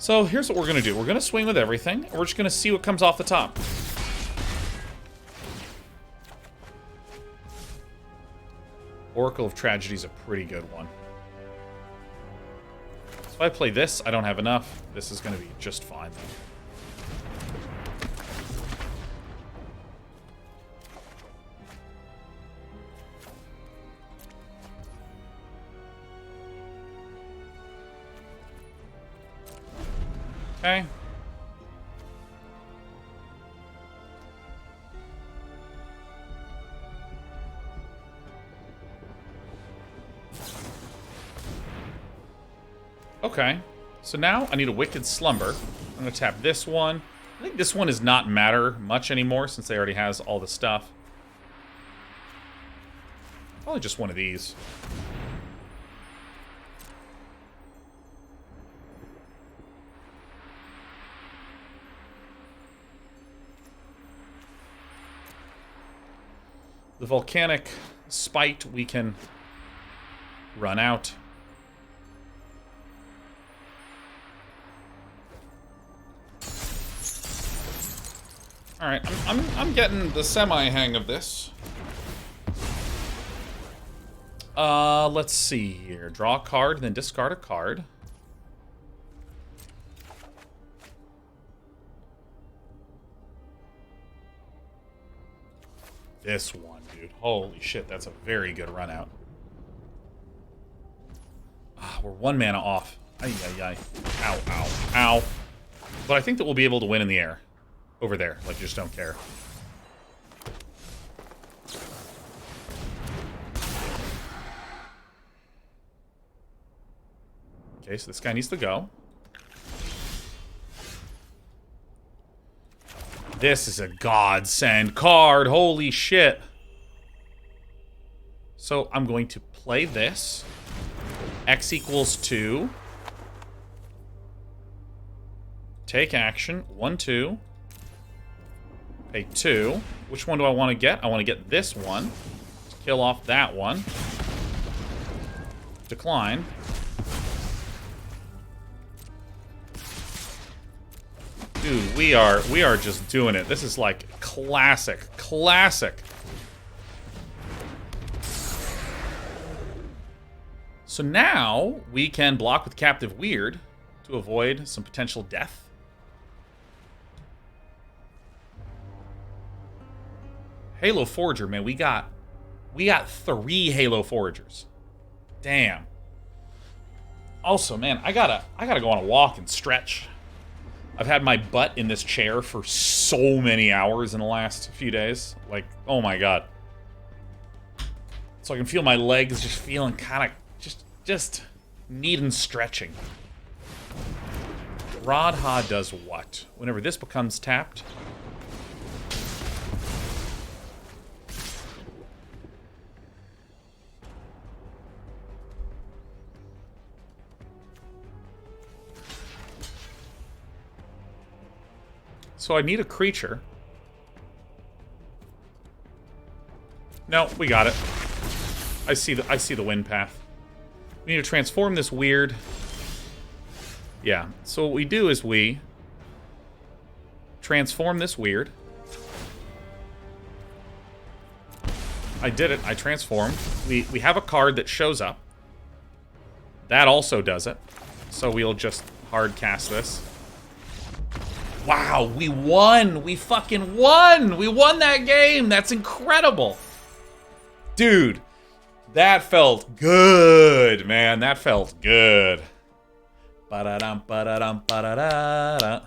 So here's what we're going to do. We're going to swing with everything, and we're just going to see what comes off the top. Oracle of Tragedy is a pretty good one. So if I play this, I don't have enough. This is going to be just fine, though. Okay. Okay. So now I need a Wicked Slumber. I'm going to tap this one. I think this one does not matter much anymore since they already has all the stuff. Probably just one of these. The Volcanic Spite we can run out. Alright, I'm getting the semi-hang of this. Let's see here. Draw a card, then discard a card. This one, dude. Holy shit, that's a very good run out. Ah, we're 1 mana off. Ay, ay, ay. Ow, ow, ow. But I think that we'll be able to win in the air. Over there. Like, just don't care. Okay, so this guy needs to go. This is a godsend card. Holy shit. So I'm going to play this. X equals 2. Take action. 1, 2. Pay 2. Which one do I want to get? I want to get this one. Kill off that one. Decline. Dude, we are just doing it. This is like classic. So now we can block with Captive Weird to avoid some potential death. Halo Forager, man, we got 3 Halo Foragers. Damn. Also, man, I gotta go on a walk and stretch. I've had my butt in this chair for so many hours in the last few days. Like, oh my god. So I can feel my legs just feeling kind of just needing stretching. Radha does what? Whenever this becomes tapped. So I need a creature. No, we got it. I see the wind path. We need to transform this weird. Yeah. So what we do is we transform this weird. I did it. I transformed. We have a card that shows up. That also does it. So we'll just hard cast this. Wow, we won! We fucking won! We won that game! That's incredible! Dude, that felt good, man. That felt good. Ba-da-dum, ba-da-dum, ba-da-da-da.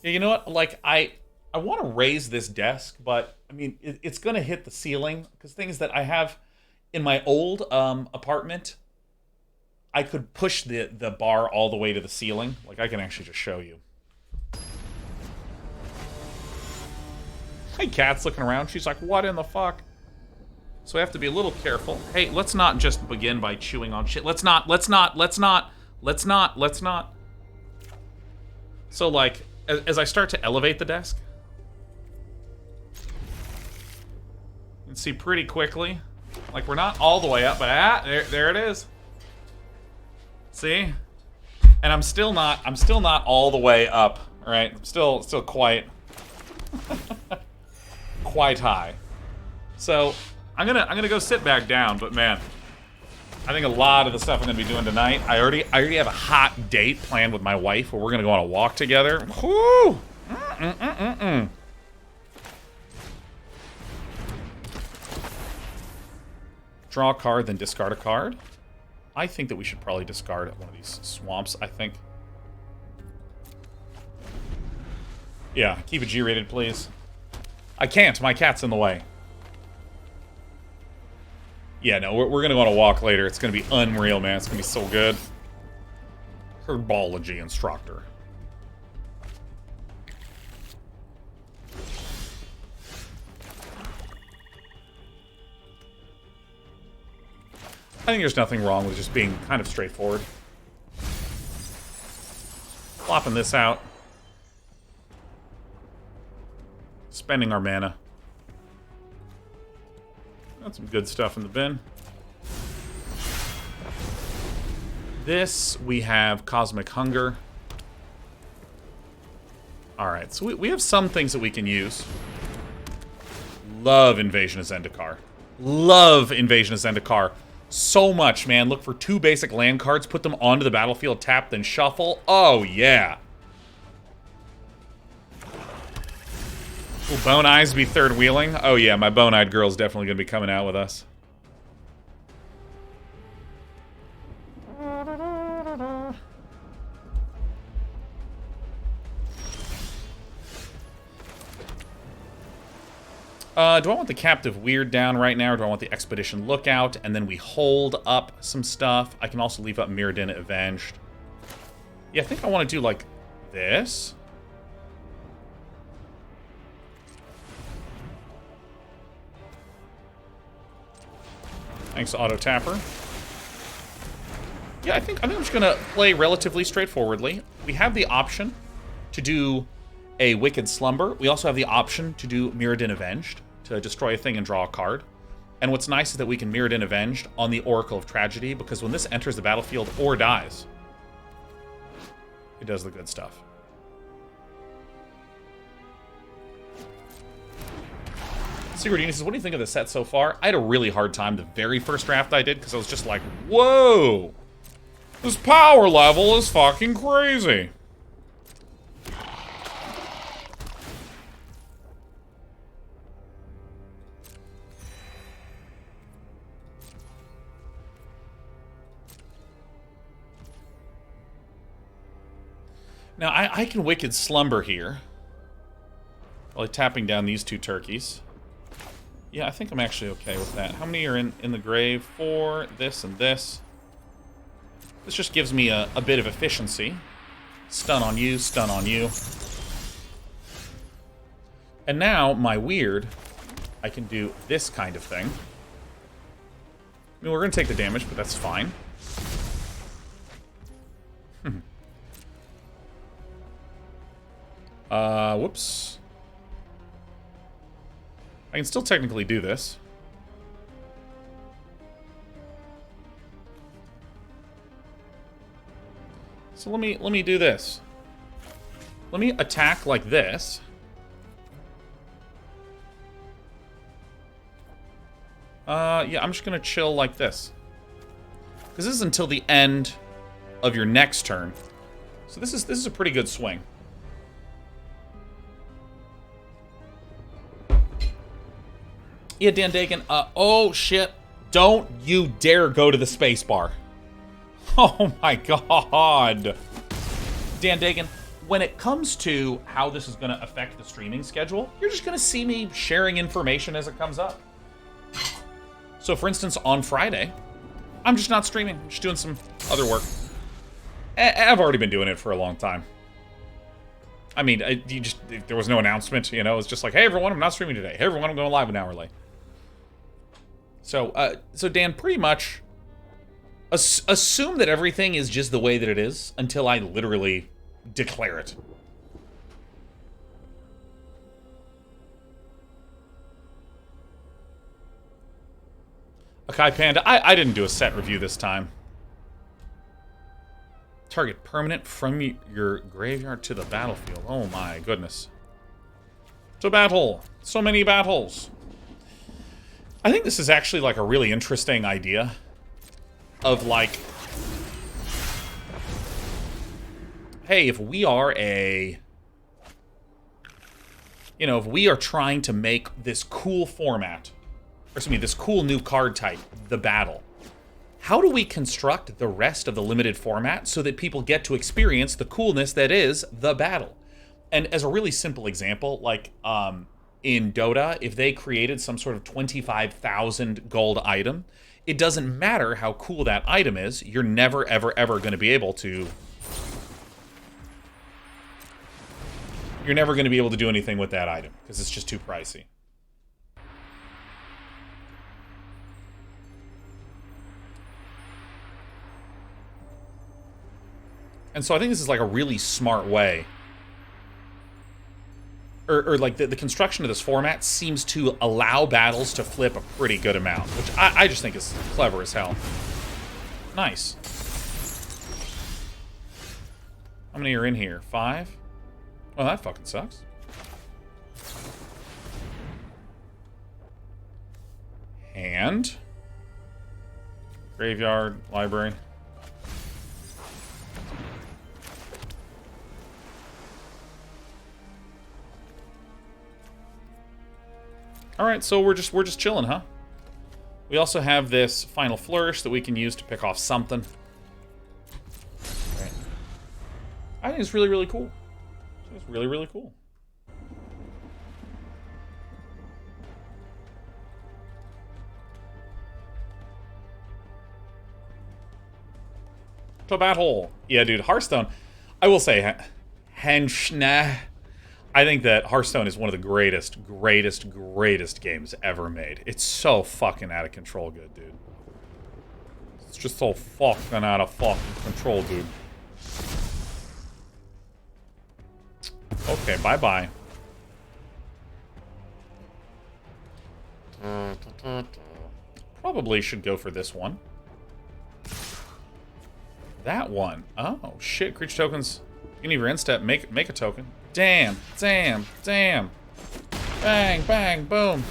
Yeah, you know what? Like, I want to raise this desk, but, I mean, it's going to hit the ceiling, because things that I have in my old apartment... I could push the bar all the way to the ceiling. Like, I can actually just show you. My cat's looking around. She's like, what in the fuck? So I have to be a little careful. Hey, let's not just begin by chewing on shit. Let's not. So, like, as I start to elevate the desk, you can see pretty quickly. Like, we're not all the way up, but there it is. See? And I'm still not all the way up, all right? I'm still quite quite high. So, I'm going to go sit back down, but man, I think a lot of the stuff I'm going to be doing tonight, I already have a hot date planned with my wife where we're going to go on a walk together. Whoo! Draw a card, then discard a card. I think that we should probably discard one of these swamps, I think. Yeah, keep it G-rated, please. I can't. My cat's in the way. Yeah, no, we're going to go on a walk later. It's going to be unreal, man. It's going to be so good. Herbology instructor. I think there's nothing wrong with just being kind of straightforward. Flopping this out. Spending our mana. Got some good stuff in the bin. This, we have Cosmic Hunger. Alright, so we have some things that we can use. Love Invasion of Zendikar. Love Invasion of Zendikar. So much, man. Look for 2 basic land cards, put them onto the battlefield, tap, then shuffle. Oh, yeah. Will Bone Eyes be third wheeling? Oh, yeah, my Bone-Eyed Girl's definitely going to be coming out with us. Do I want the Captive Weird down right now, or do I want the Expedition Lookout, and then we hold up some stuff? I can also leave up Mirrodin Avenged. Yeah, I think I want to do, like, this. Thanks, Auto Tapper. Yeah, I think I'm just gonna play relatively straightforwardly. We have the option to do a Wicked Slumber. We also have the option to do Mirrodin Avenged, to destroy a thing and draw a card. And what's nice is that we can Mirrodin Avenged on the Oracle of Tragedy, because when this enters the battlefield or dies, it does the good stuff. Sigurdini says, what do you think of the set so far? I had a really hard time the very first draft I did, because I was just like, whoa! This power level is fucking crazy. Now, I can Wicked Slumber here. While tapping down these two turkeys. Yeah, I think I'm actually okay with that. How many are in the grave? 4, this, and this. This just gives me a bit of efficiency. Stun on you, stun on you. And now, my weird, I can do this kind of thing. I mean, we're going to take the damage, but that's fine. Whoops. I can still technically do this. So let me do this. Let me attack like this. Yeah, I'm just gonna chill like this. Because this is until the end of your next turn. So this is a pretty good swing. Yeah, Dan Dagan, oh shit. Don't you dare go to the space bar. Oh my god. Dan Dagan, when it comes to how this is going to affect the streaming schedule, you're just going to see me sharing information as it comes up. So for instance, on Friday, I'm just not streaming. I'm just doing some other work. I've already been doing it for a long time. I mean, there was no announcement, you know. It's just like, hey everyone, I'm not streaming today. Hey everyone, I'm going live an hour late. So Dan, pretty much assume that everything is just the way that it is until I literally declare it. Akai Panda, I didn't do a set review this time. Target permanent from your graveyard to the battlefield. Oh my goodness. To battle. So many battles. I think this is actually like a really interesting idea of like, hey, if we are if we are trying to make this cool format, or excuse me, this cool new card type, the battle, how do we construct the rest of the limited format so that people get to experience the coolness that is the battle? And as a really simple example, like, in Dota, if they created some sort of 25,000 gold item, it doesn't matter how cool that item is, you're never, ever, ever going to be able to... You're never going to be able to do anything with that item, because it's just too pricey. And so I think this is like a really smart way. Or like the construction of this format seems to allow battles to flip a pretty good amount, which I just think is clever as hell. Nice. How many are in here? 5? Well, that fucking sucks. Hand. Graveyard, library. All right, so we're just chilling, huh? We also have this Final Flourish that we can use to pick off something. Right. I think it's really, really cool. It's really, really cool. to battle. Yeah, dude, Hearthstone. I will say, Henschna. I think that Hearthstone is one of the greatest games ever made. It's so fucking out of control good, dude. It's just so fucking out of fucking control, dude. Okay, bye-bye. Probably should go for this one. That one. Oh, shit. Creature tokens. You can either instep, make a token. Damn. Bang, bang, boom.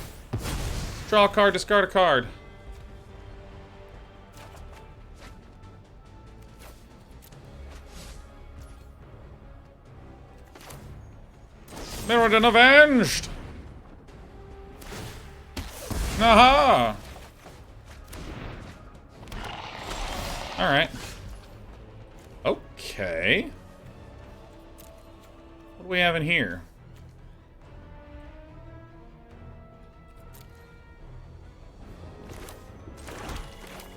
Draw a card, discard a card. Mirrored and avenged! Aha! Alright. Okay. What do we have in here?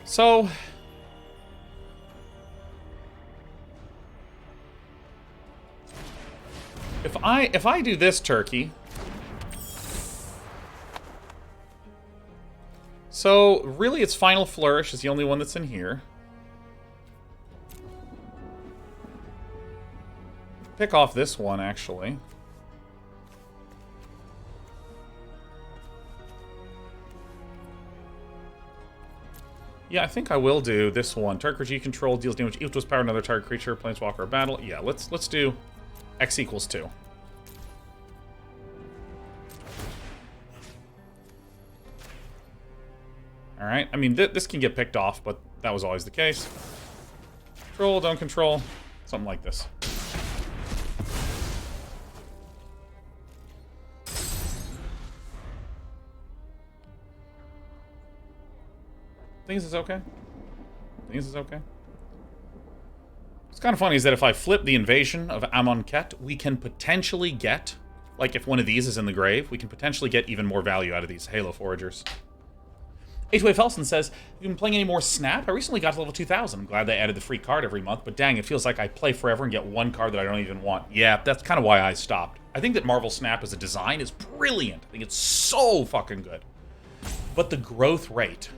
So... If I do this turkey... So, really it's Final Flourish is the only one that's in here. Pick off this one, actually. Yeah, I think I will do this one. Target creature you control deals damage equal to its power to another target creature, planeswalker, or battle. Yeah, let's do X equals 2. Alright, I mean, this can get picked off, but that was always the case. Control, don't control, something like this. Think this is okay? Think this is okay? What's kind of funny is that if I flip the invasion of Amonkhet, we can potentially get, like if one of these is in the grave, we can potentially get even more value out of these Halo Foragers. H-Wave Felson says, have you been playing any more Snap? I recently got to level 2000. I'm glad they added the free card every month, but dang, it feels like I play forever and get one card that I don't even want. Yeah, that's kind of why I stopped. I think that Marvel Snap as a design is brilliant. I think it's so fucking good. But the growth rate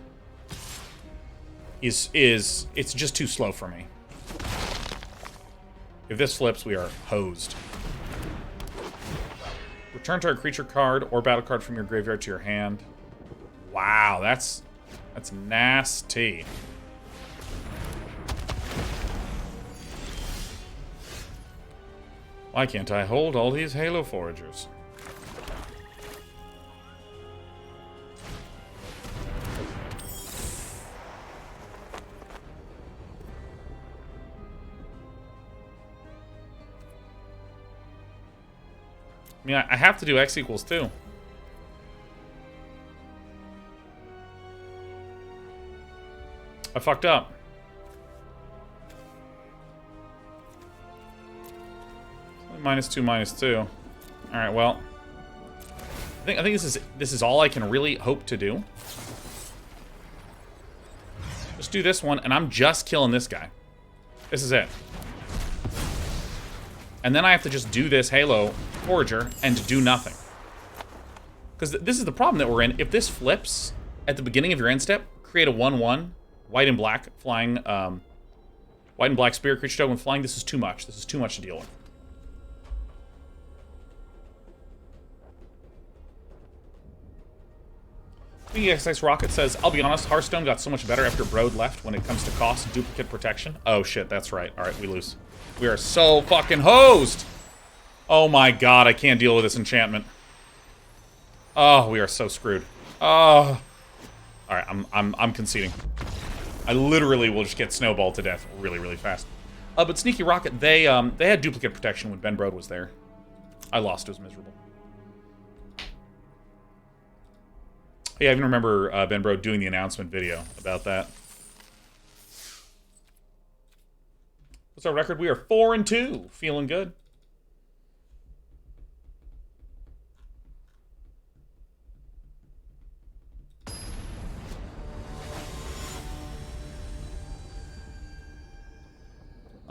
it's just too slow for me. If this flips, we are hosed. Return target creature card or battle card from your graveyard to your hand. Wow, that's nasty. Why can't I hold all these Halo Foragers? I mean, I have to do X equals 2. I fucked up. -2, -2. Alright, well. I think this is all I can really hope to do. Just do this one, and I'm just killing this guy. This is it. And then I have to just do this Halo Forager and do nothing. Because this is the problem that we're in. If this flips at the beginning of your end step, create a 1/1, white and black flying, white and black spirit creature token flying. This is too much. This is too much to deal with. VXX Rocket says, I'll be honest, Hearthstone got so much better after Broad left when it comes to cost and duplicate protection. Oh shit, that's right. Alright, we lose. We are so fucking hosed! Oh my god, I can't deal with this enchantment. Oh, we are so screwed. Oh. Alright, I'm conceding. I literally will just get snowballed to death really, really fast. But Sneaky Rocket, they had duplicate protection when Ben Brode was there. I lost, it was miserable. Yeah, I even remember Ben Brode doing the announcement video about that. What's our record? We are 4-2. Feeling good.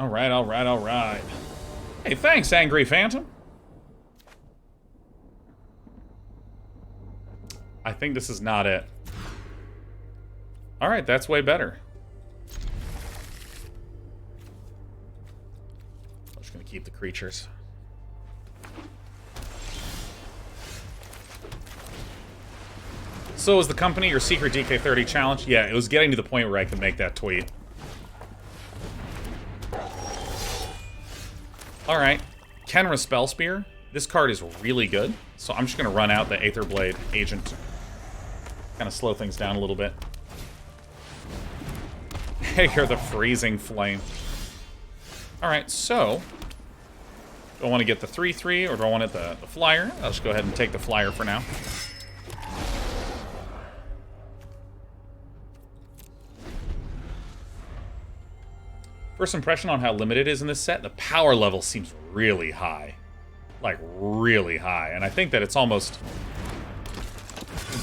Alright, alright, alright. Hey, thanks, Angry Phantom. I think this is not it. Alright, that's way better. I'm just gonna keep the creatures. So is the company your secret DK30 challenge? Yeah, it was getting to the point where I could make that tweet. Alright. Kenra Spell Spear. This card is really good, so I'm just gonna run out the Aetherblade Agent. Kind of slow things down a little bit. Hey, you're the Freezing Flame. Alright, so... do I want to get the 3/3, or do I want the Flyer? I'll just go ahead and take the Flyer for now. First impression on how limited it is in this set, the power level seems really high. Like, really high. And I think that it's almost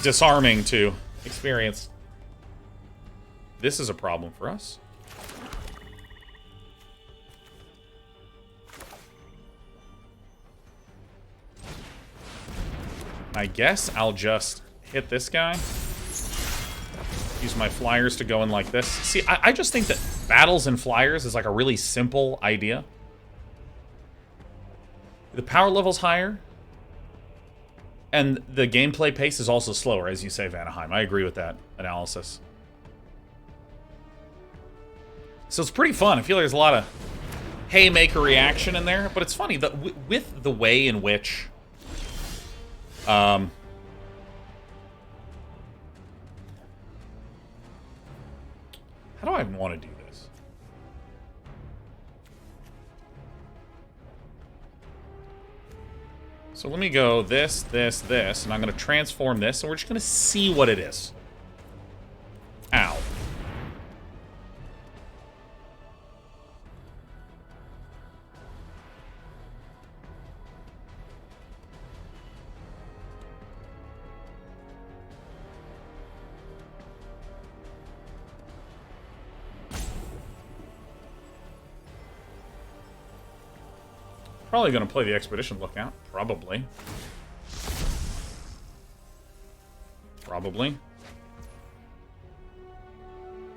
disarming to experience. This is a problem for us. I guess I'll just hit this guy. Use my flyers to go in like this. See, I just think that battles and flyers is like a really simple idea. The power level's higher. And the gameplay pace is also slower, as you say, Vanaheim. I agree with that analysis. So it's pretty fun. I feel like there's a lot of haymaker reaction in there. But it's funny, that with the way in which... how do I want to do this? So let me go this, this, this, and I'm going to transform this, and we're just going to see what it is. Ow. Probably going to play the Expedition Lookout. Probably. Probably.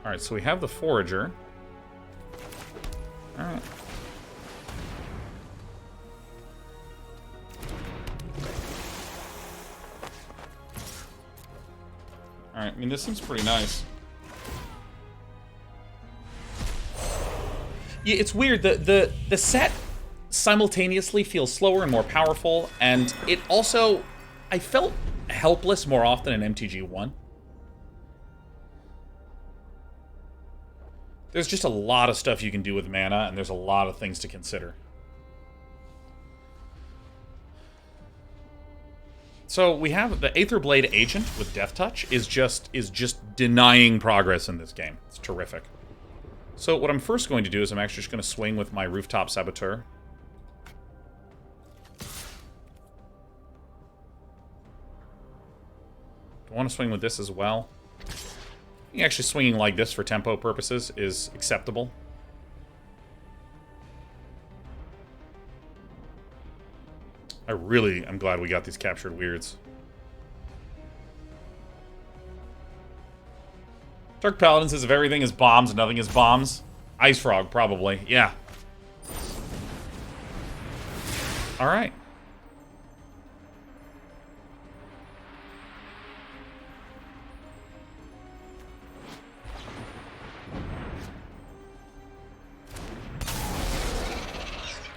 Alright, so we have the Forager. Alright. Alright, I mean, this seems pretty nice. Yeah, it's weird. The set... simultaneously feels slower and more powerful, and it also... I felt helpless more often in MTG1. There's just a lot of stuff you can do with mana, and there's a lot of things to consider. So we have the Aetherblade Agent with Death Touch is just denying progress in this game. It's terrific. So what I'm first going to do is I'm actually just going to swing with my Rooftop Saboteur. I want to swing with this as well. I think actually swinging like this for tempo purposes is acceptable. I really am glad we got these captured weirds. Dark Paladin says if everything is bombs and nothing is bombs. Ice Frog, probably. Yeah. Alright.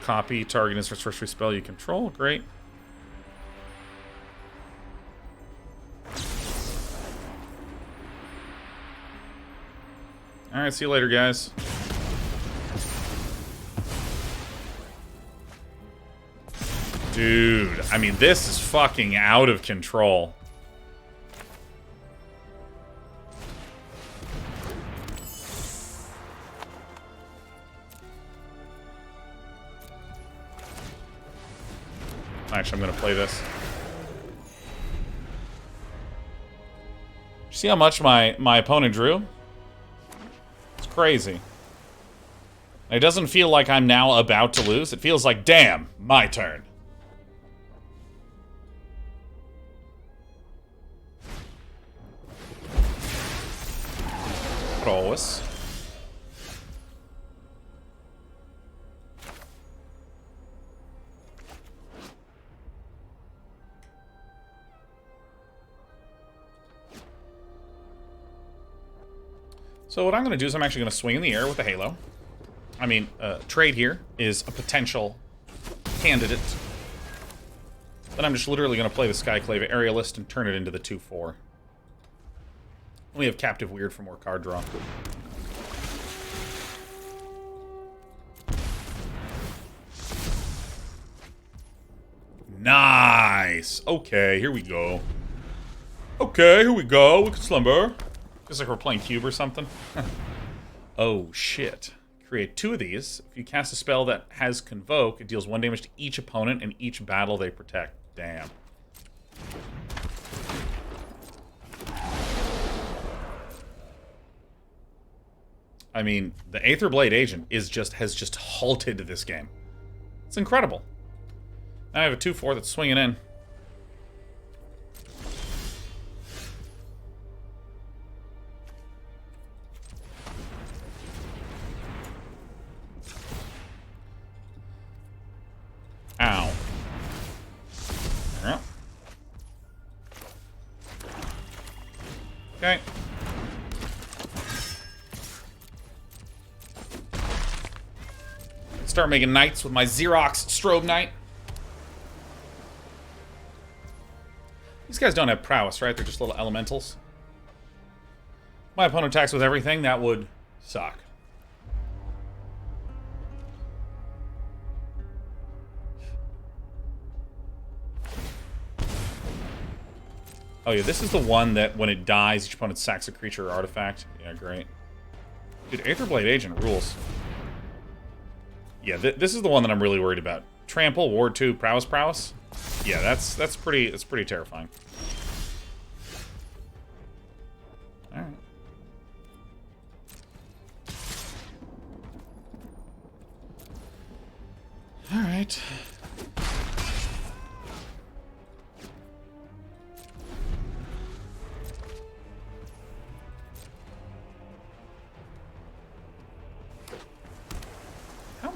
Copy, target is for sorcery spell you control. Great. Alright, see you later, guys. Dude, I mean, this is fucking out of control. Actually, I'm going to play this. See how much my opponent drew? It's crazy. It doesn't feel like I'm now about to lose. It feels like, damn, my turn. Always. So what I'm going to do is I'm actually going to swing in the air with the Halo. I mean, trade here is a potential candidate. Then I'm just literally going to play the Skyclave Aerialist and turn it into the 2/4. We have Captive Weird for more card draw. Nice! Okay, here we go. Okay, here we go. We can slumber. Feels like we're playing Cube or something. Oh, shit. Create 2 of these. If you cast a spell that has Convoke, it deals 1 damage to each opponent in each battle they protect. Damn. I mean, the Aetherblade Agent has just halted this game. It's incredible. Now I have a 2/4 that's swinging in. Ow. There we go. Okay. Start making knights with my Xerox Strobe Knight. These guys don't have prowess, right? They're just little elementals. My opponent attacks with everything. That would suck. Oh yeah, this is the one that when it dies, each opponent sacks a creature or artifact. Yeah, great. Dude, Aetherblade Agent rules. Yeah, this is the one that I'm really worried about. Trample, Ward 2, Prowess. Yeah, that's pretty terrifying. Alright. Alright.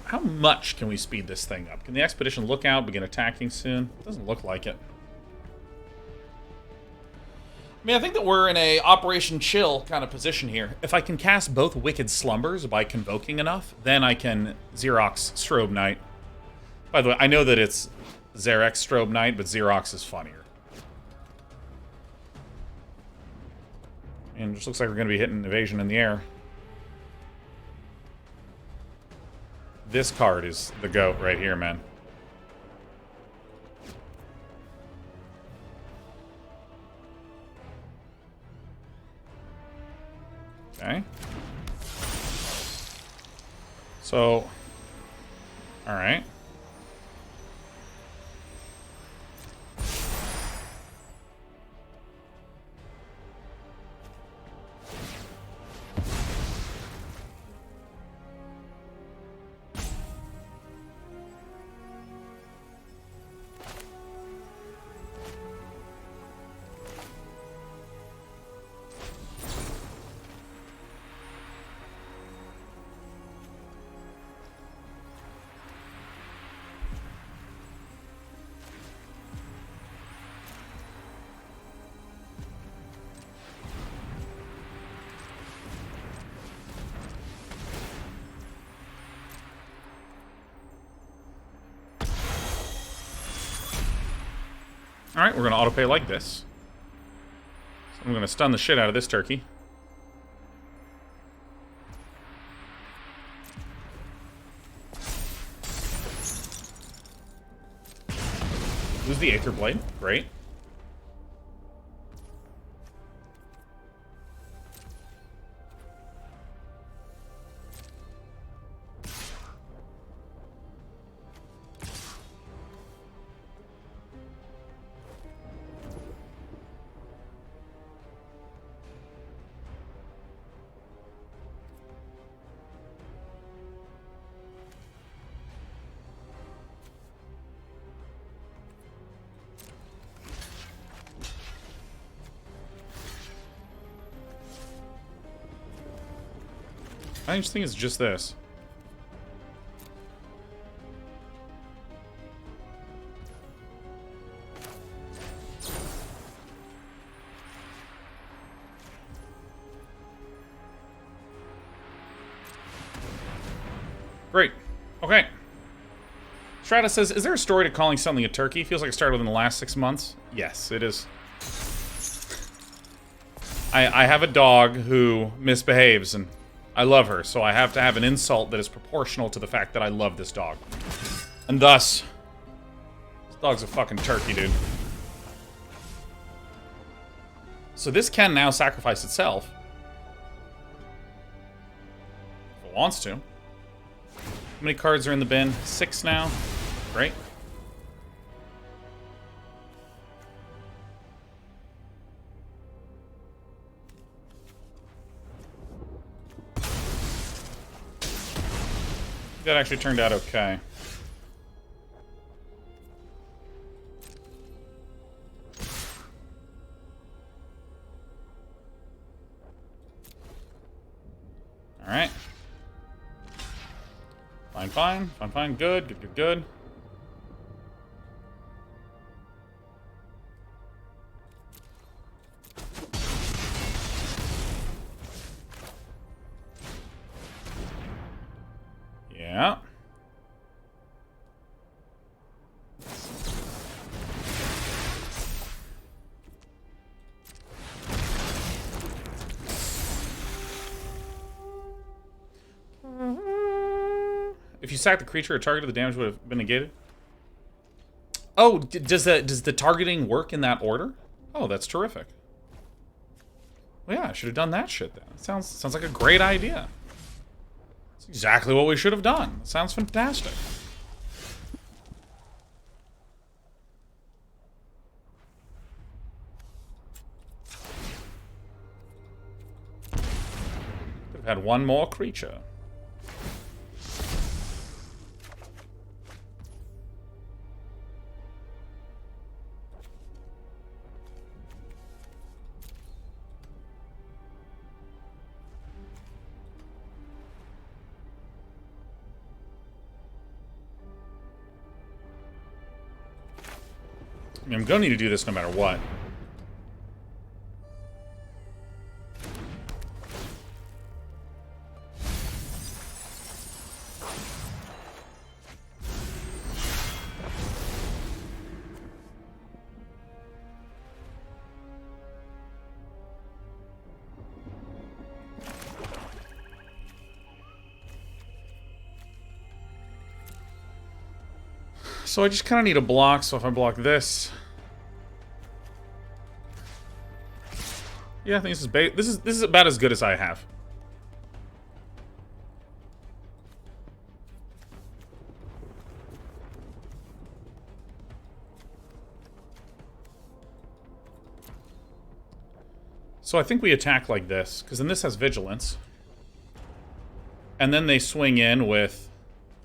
How much can we speed this thing up? Can the Expedition Lookout begin attacking soon? Doesn't look like it. I mean, I think that we're in a Operation Chill kind of position here. If I can cast both Wicked Slumbers by convoking enough, then I can Xerox Strobe Knight. By the way, I know that it's Xerox Strobe Knight, but Xerox is funnier. And it just looks like we're going to be hitting evasion in the air. This card is the GOAT right here, man. Okay. So, all right. Alright, we're going to autopay like this. So I'm going to stun the shit out of this turkey. Lose the Aether Blade. Great. I just think it's just this. Great. Okay. Strata says, is there a story to calling something a turkey? Feels like it started within the last 6 months. Yes, it is. I have a dog who misbehaves, and I love her, so I have to have an insult that is proportional to the fact that I love this dog. And thus, this dog's a fucking turkey, dude. So this can now sacrifice itself. If it wants to. How many cards are in the bin? 6 now. Great. That actually turned out okay. All right. Fine, fine. Fine, fine. Good, good, good, good. Yeah. If you sack the creature or target, the damage would have been negated. Oh, does the targeting work in that order? Oh, that's terrific. Well, yeah, I should have done that shit then. Sounds like a great idea. That's exactly what we should have done. Sounds fantastic. Could have had one more creature. I mean, I'm going to need to do this no matter what. So I just kind of need a block, so if I block this... Yeah, I think this is about as good as I have. So I think we attack like this, because then this has vigilance. And then they swing in with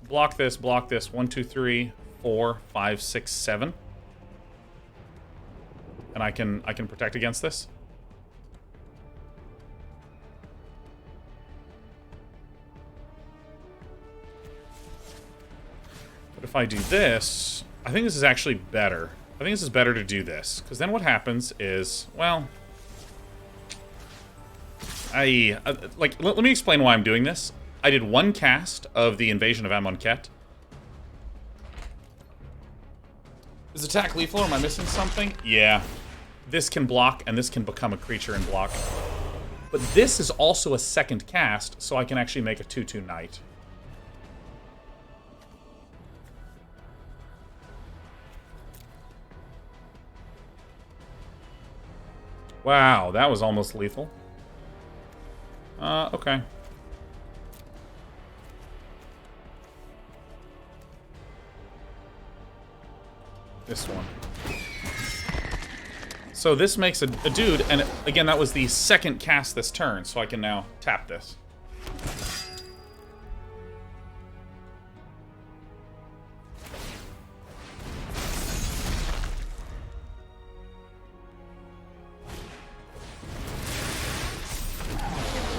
block this, 1, 2, 3, 4, 5, 6, 7. And I can protect against this. But if I do this, I think this is actually better. I think this is better to do this, because then what happens is, well, like, let me explain why I'm doing this. I did one cast of the Invasion of Amonkhet. Is attack lethal, or am I missing something? Yeah. This can block, and this can become a creature and block. But this is also a second cast, so I can actually make a 2/2 knight. Wow, that was almost lethal. Okay. This one. So this makes a dude, and again, that was the second cast this turn, so I can now tap this.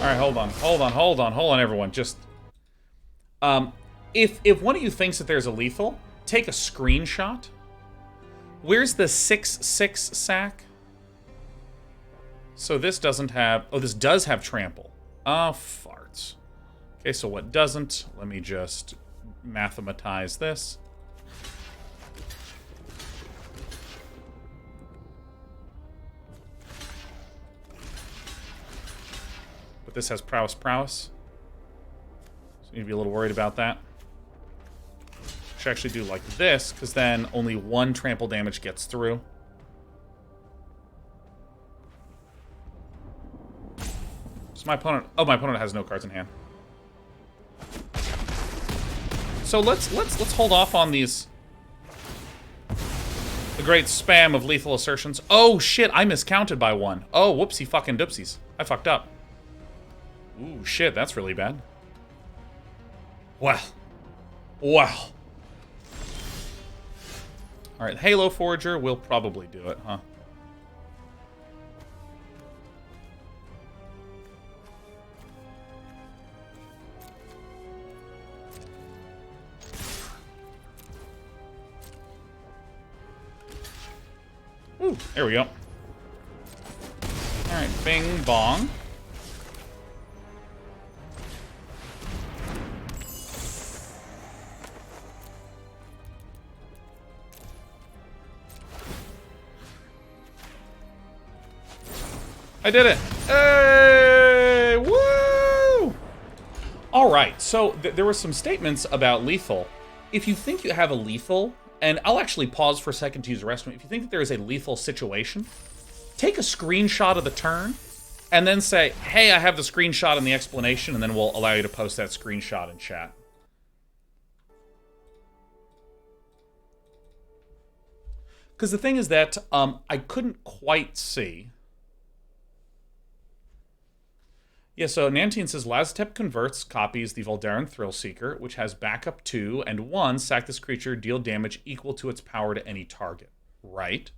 Alright, hold on, everyone. Just, if one of you thinks that there's a lethal, take a screenshot. Where's the 6/6 sack? So this doesn't have... Oh, this does have trample. Oh, farts. Okay, so what doesn't? Let me just mathematize this. But this has prowess. So you need to be a little worried about that. Should actually do like this, because then only one trample damage gets through. So my opponent... Oh, my opponent has no cards in hand. So let's hold off on these... The great spam of lethal assertions. Oh, shit, I miscounted by one. Oh, whoopsie fucking doopsies. I fucked up. Ooh, shit, that's really bad. Well. Well. Alright, Halo Forager will probably do it, huh? Ooh, there we go. Alright, bing bong. I did it! Hey! Woo! Alright, so there were some statements about lethal. If you think you have a lethal, and I'll actually pause for a second to use the restroom. If you think that there is a lethal situation, take a screenshot of the turn, and then say, hey, I have the screenshot and the explanation, and then we'll allow you to post that screenshot in chat. Because the thing is that I couldn't quite see... Yeah, so Nantine says, Lazotep converts, copies the Voldaren Thrillseeker, which has backup 2, and 1, sack this creature, deal damage equal to its power to any target. Right?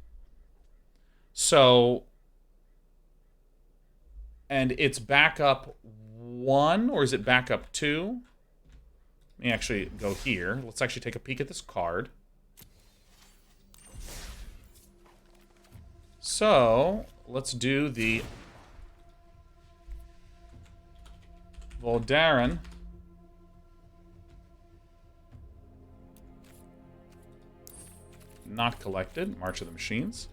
So... And it's backup 1, or is it backup 2? Let me actually go here. Let's actually take a peek at this card. So, let's do the... Voldaren. Not collected. March of the Machines.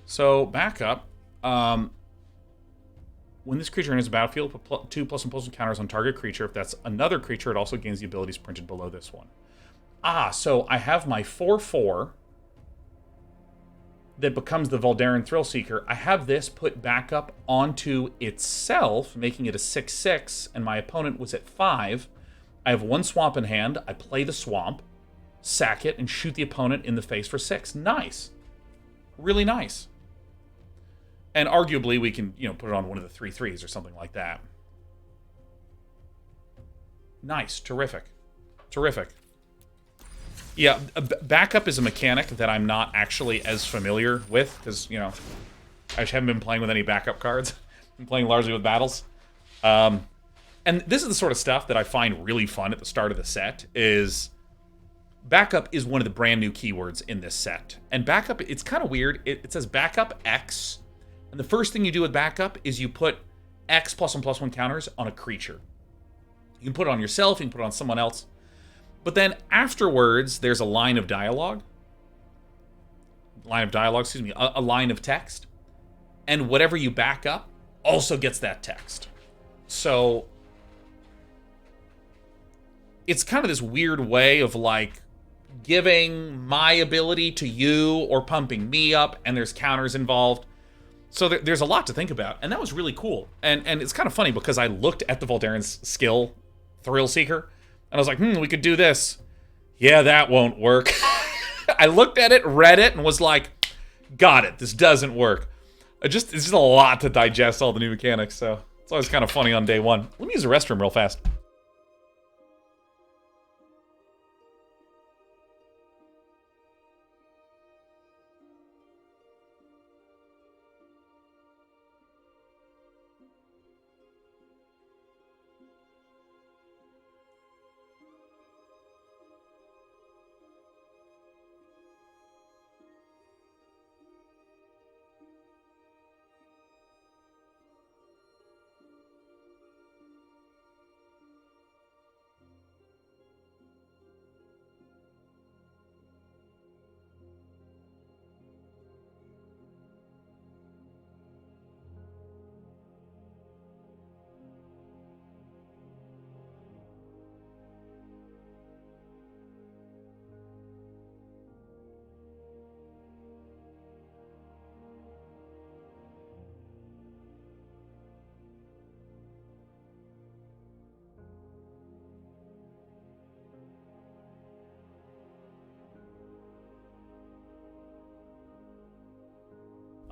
So, backup. When this creature enters the battlefield, put 2+1/+1 counters on target creature. If that's another creature, it also gains the abilities printed below this one. Ah, so I have my 4/4 that becomes the Voldaren Thrillseeker. I have this put back up onto itself, making it a 6/6, and my opponent was at 5. I have one swamp in hand. I play the swamp, sack it, and shoot the opponent in the face for 6. Nice. Really nice. And arguably, we can, you know, put it on one of the 3/3s or something like that. Nice. Terrific. Terrific. Yeah, backup is a mechanic that I'm not actually as familiar with, because, you know, I just haven't been playing with any backup cards. I'm playing largely with battles. And this is the sort of stuff that I find really fun at the start of the set, is backup is one of the brand new keywords in this set. And backup, it's kind of weird. It says backup X, and the first thing you do with backup is you put X +1/+1 counters on a creature. You can put it on yourself, you can put it on someone else. But then afterwards, there's a line of dialogue. A line of text. And whatever you back up also gets that text. So it's kind of this weird way of, like, giving my ability to you or pumping me up, and there's counters involved. So there's a lot to think about, and that was really cool. And it's kind of funny because I looked at the Voldaren's skill, Thrillseeker, and I was like, we could do this. Yeah, that won't work. I looked at it, read it, and was like, got it, this doesn't work. It's just a lot to digest, all the new mechanics, so it's always kind of funny on day one. Let me use the restroom real fast.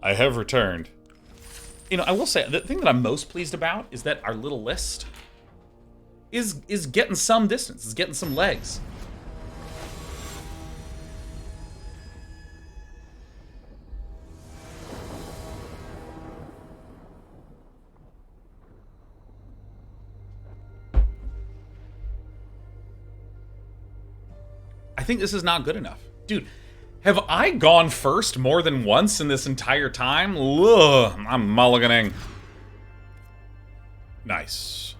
I have returned. You know, I will say, the thing that I'm most pleased about is that our little list is getting some distance, is getting some legs. I think this is not good enough. Dude, have I gone first more than once in this entire time? Ugh, I'm mulliganing. Nice.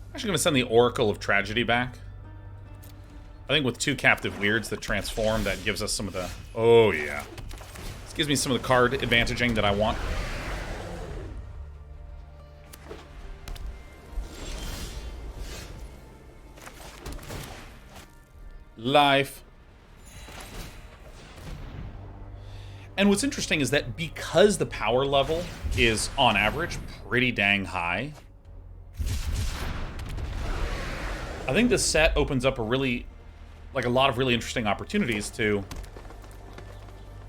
I'm actually going to send the Oracle of Tragedy back. I think with 2 Captive Weirds that transform, that gives us some of the... Oh, yeah. This gives me some of the card advantaging that I want. Life. And what's interesting is that because the power level is, on average, pretty dang high, I think this set opens up a lot of really interesting opportunities to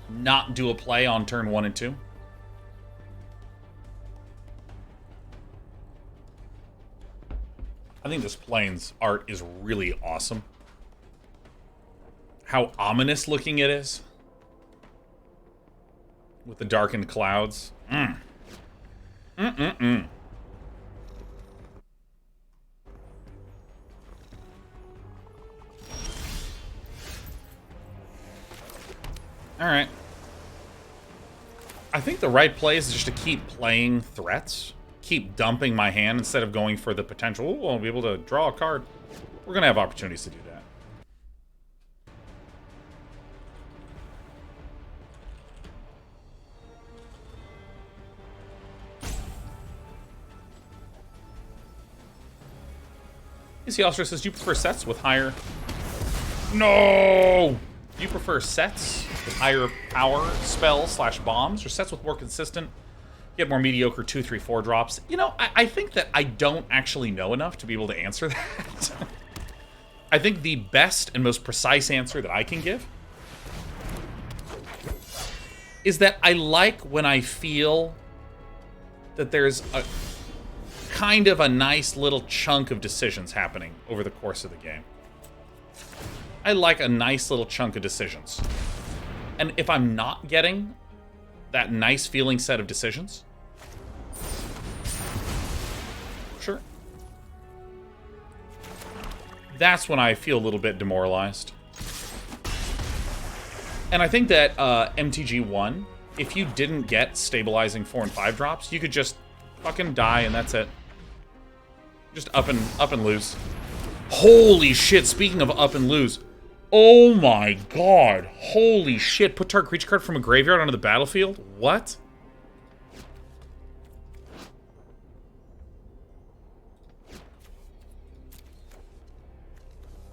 not do a play on turn 1 and 2. I think this Plains art is really awesome. How ominous looking it is. With the darkened clouds. Alright. I think the right play is just to keep playing threats. Keep dumping my hand instead of going for the potential, oh, I'll be able to draw a card. We're going to have opportunities to do that. AC Oster says, do you prefer sets with higher... No! Do you prefer sets with higher power spells / bombs, or sets with more consistent, get more mediocre 2, 3, 4 drops? You know, I think that I don't actually know enough to be able to answer that. I think the best and most precise answer that I can give is that I like when I feel that there's a kind of a nice little chunk of decisions happening over the course of the game. I like a nice little chunk of decisions. And if I'm not getting that nice feeling set of decisions, sure. That's when I feel a little bit demoralized. And I think that MTG 1, if you didn't get stabilizing 4 and 5 drops, you could just fucking die and that's it. Just up and lose. Holy shit, speaking of up and lose. Oh my god. Holy shit. Put target creature card from a graveyard onto the battlefield? What?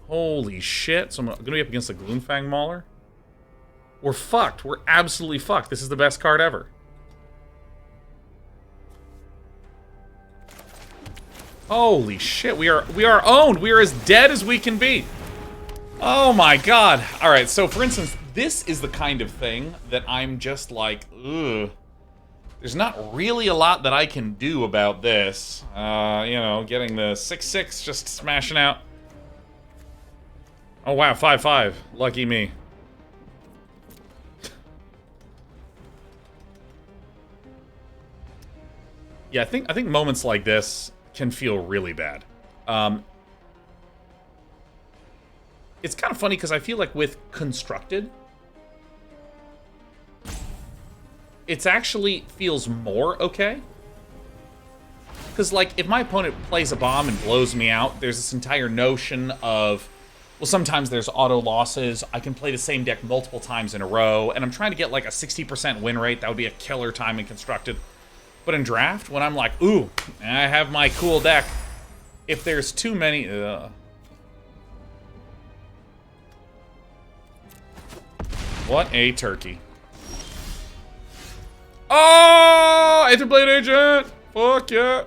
Holy shit. So I'm gonna be up against the Gloomfang Mauler? We're fucked. We're absolutely fucked. This is the best card ever. Holy shit, we are owned. We are as dead as we can be. Oh my god. Alright, so for instance, this is the kind of thing that I'm just like, ugh. There's not really a lot that I can do about this. You know, getting the 6/6, just smashing out. Oh wow, 5/5. Lucky me. Yeah, I think moments like this can feel really bad. It's kind of funny because I feel like with Constructed, it's actually feels more okay. Because, like, if my opponent plays a bomb and blows me out, there's this entire notion of, well, sometimes there's auto losses. I can play the same deck multiple times in a row, and I'm trying to get, like, a 60% win rate. That would be a killer time in Constructed. But in Draft, when I'm like, ooh, I have my cool deck, if there's too many... What a turkey. Oh! Aetherblade Agent! Fuck yeah!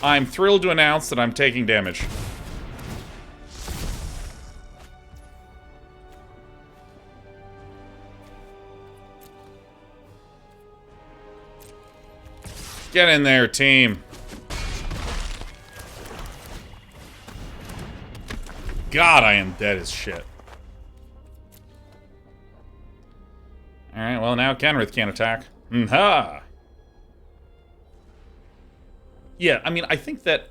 I'm thrilled to announce that I'm taking damage. Get in there, team. God, I am dead as shit. Alright, well now Kenrith can't attack. Ha! Yeah, I mean, I think that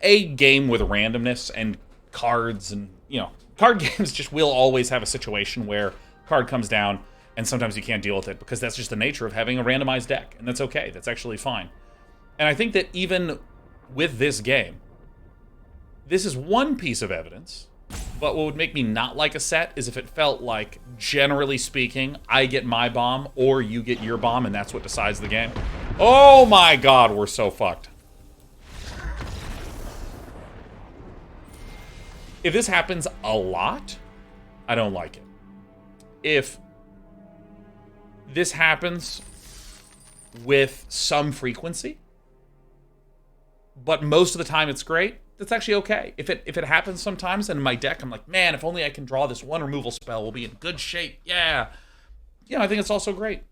a game with randomness and cards and, you know, card games just will always have a situation where card comes down and sometimes you can't deal with it because that's just the nature of having a randomized deck, and that's okay. That's actually fine. And I think that even with this game, this is one piece of evidence, but what would make me not like a set is if it felt like, generally speaking, I get my bomb or you get your bomb and that's what decides the game. Oh my god, we're so fucked. If this happens a lot, I don't like it. If this happens with some frequency, but most of the time it's great, that's actually okay. If it happens sometimes and in my deck, I'm like, man, if only I can draw this one removal spell, we'll be in good shape. Yeah. Yeah, I think it's also great.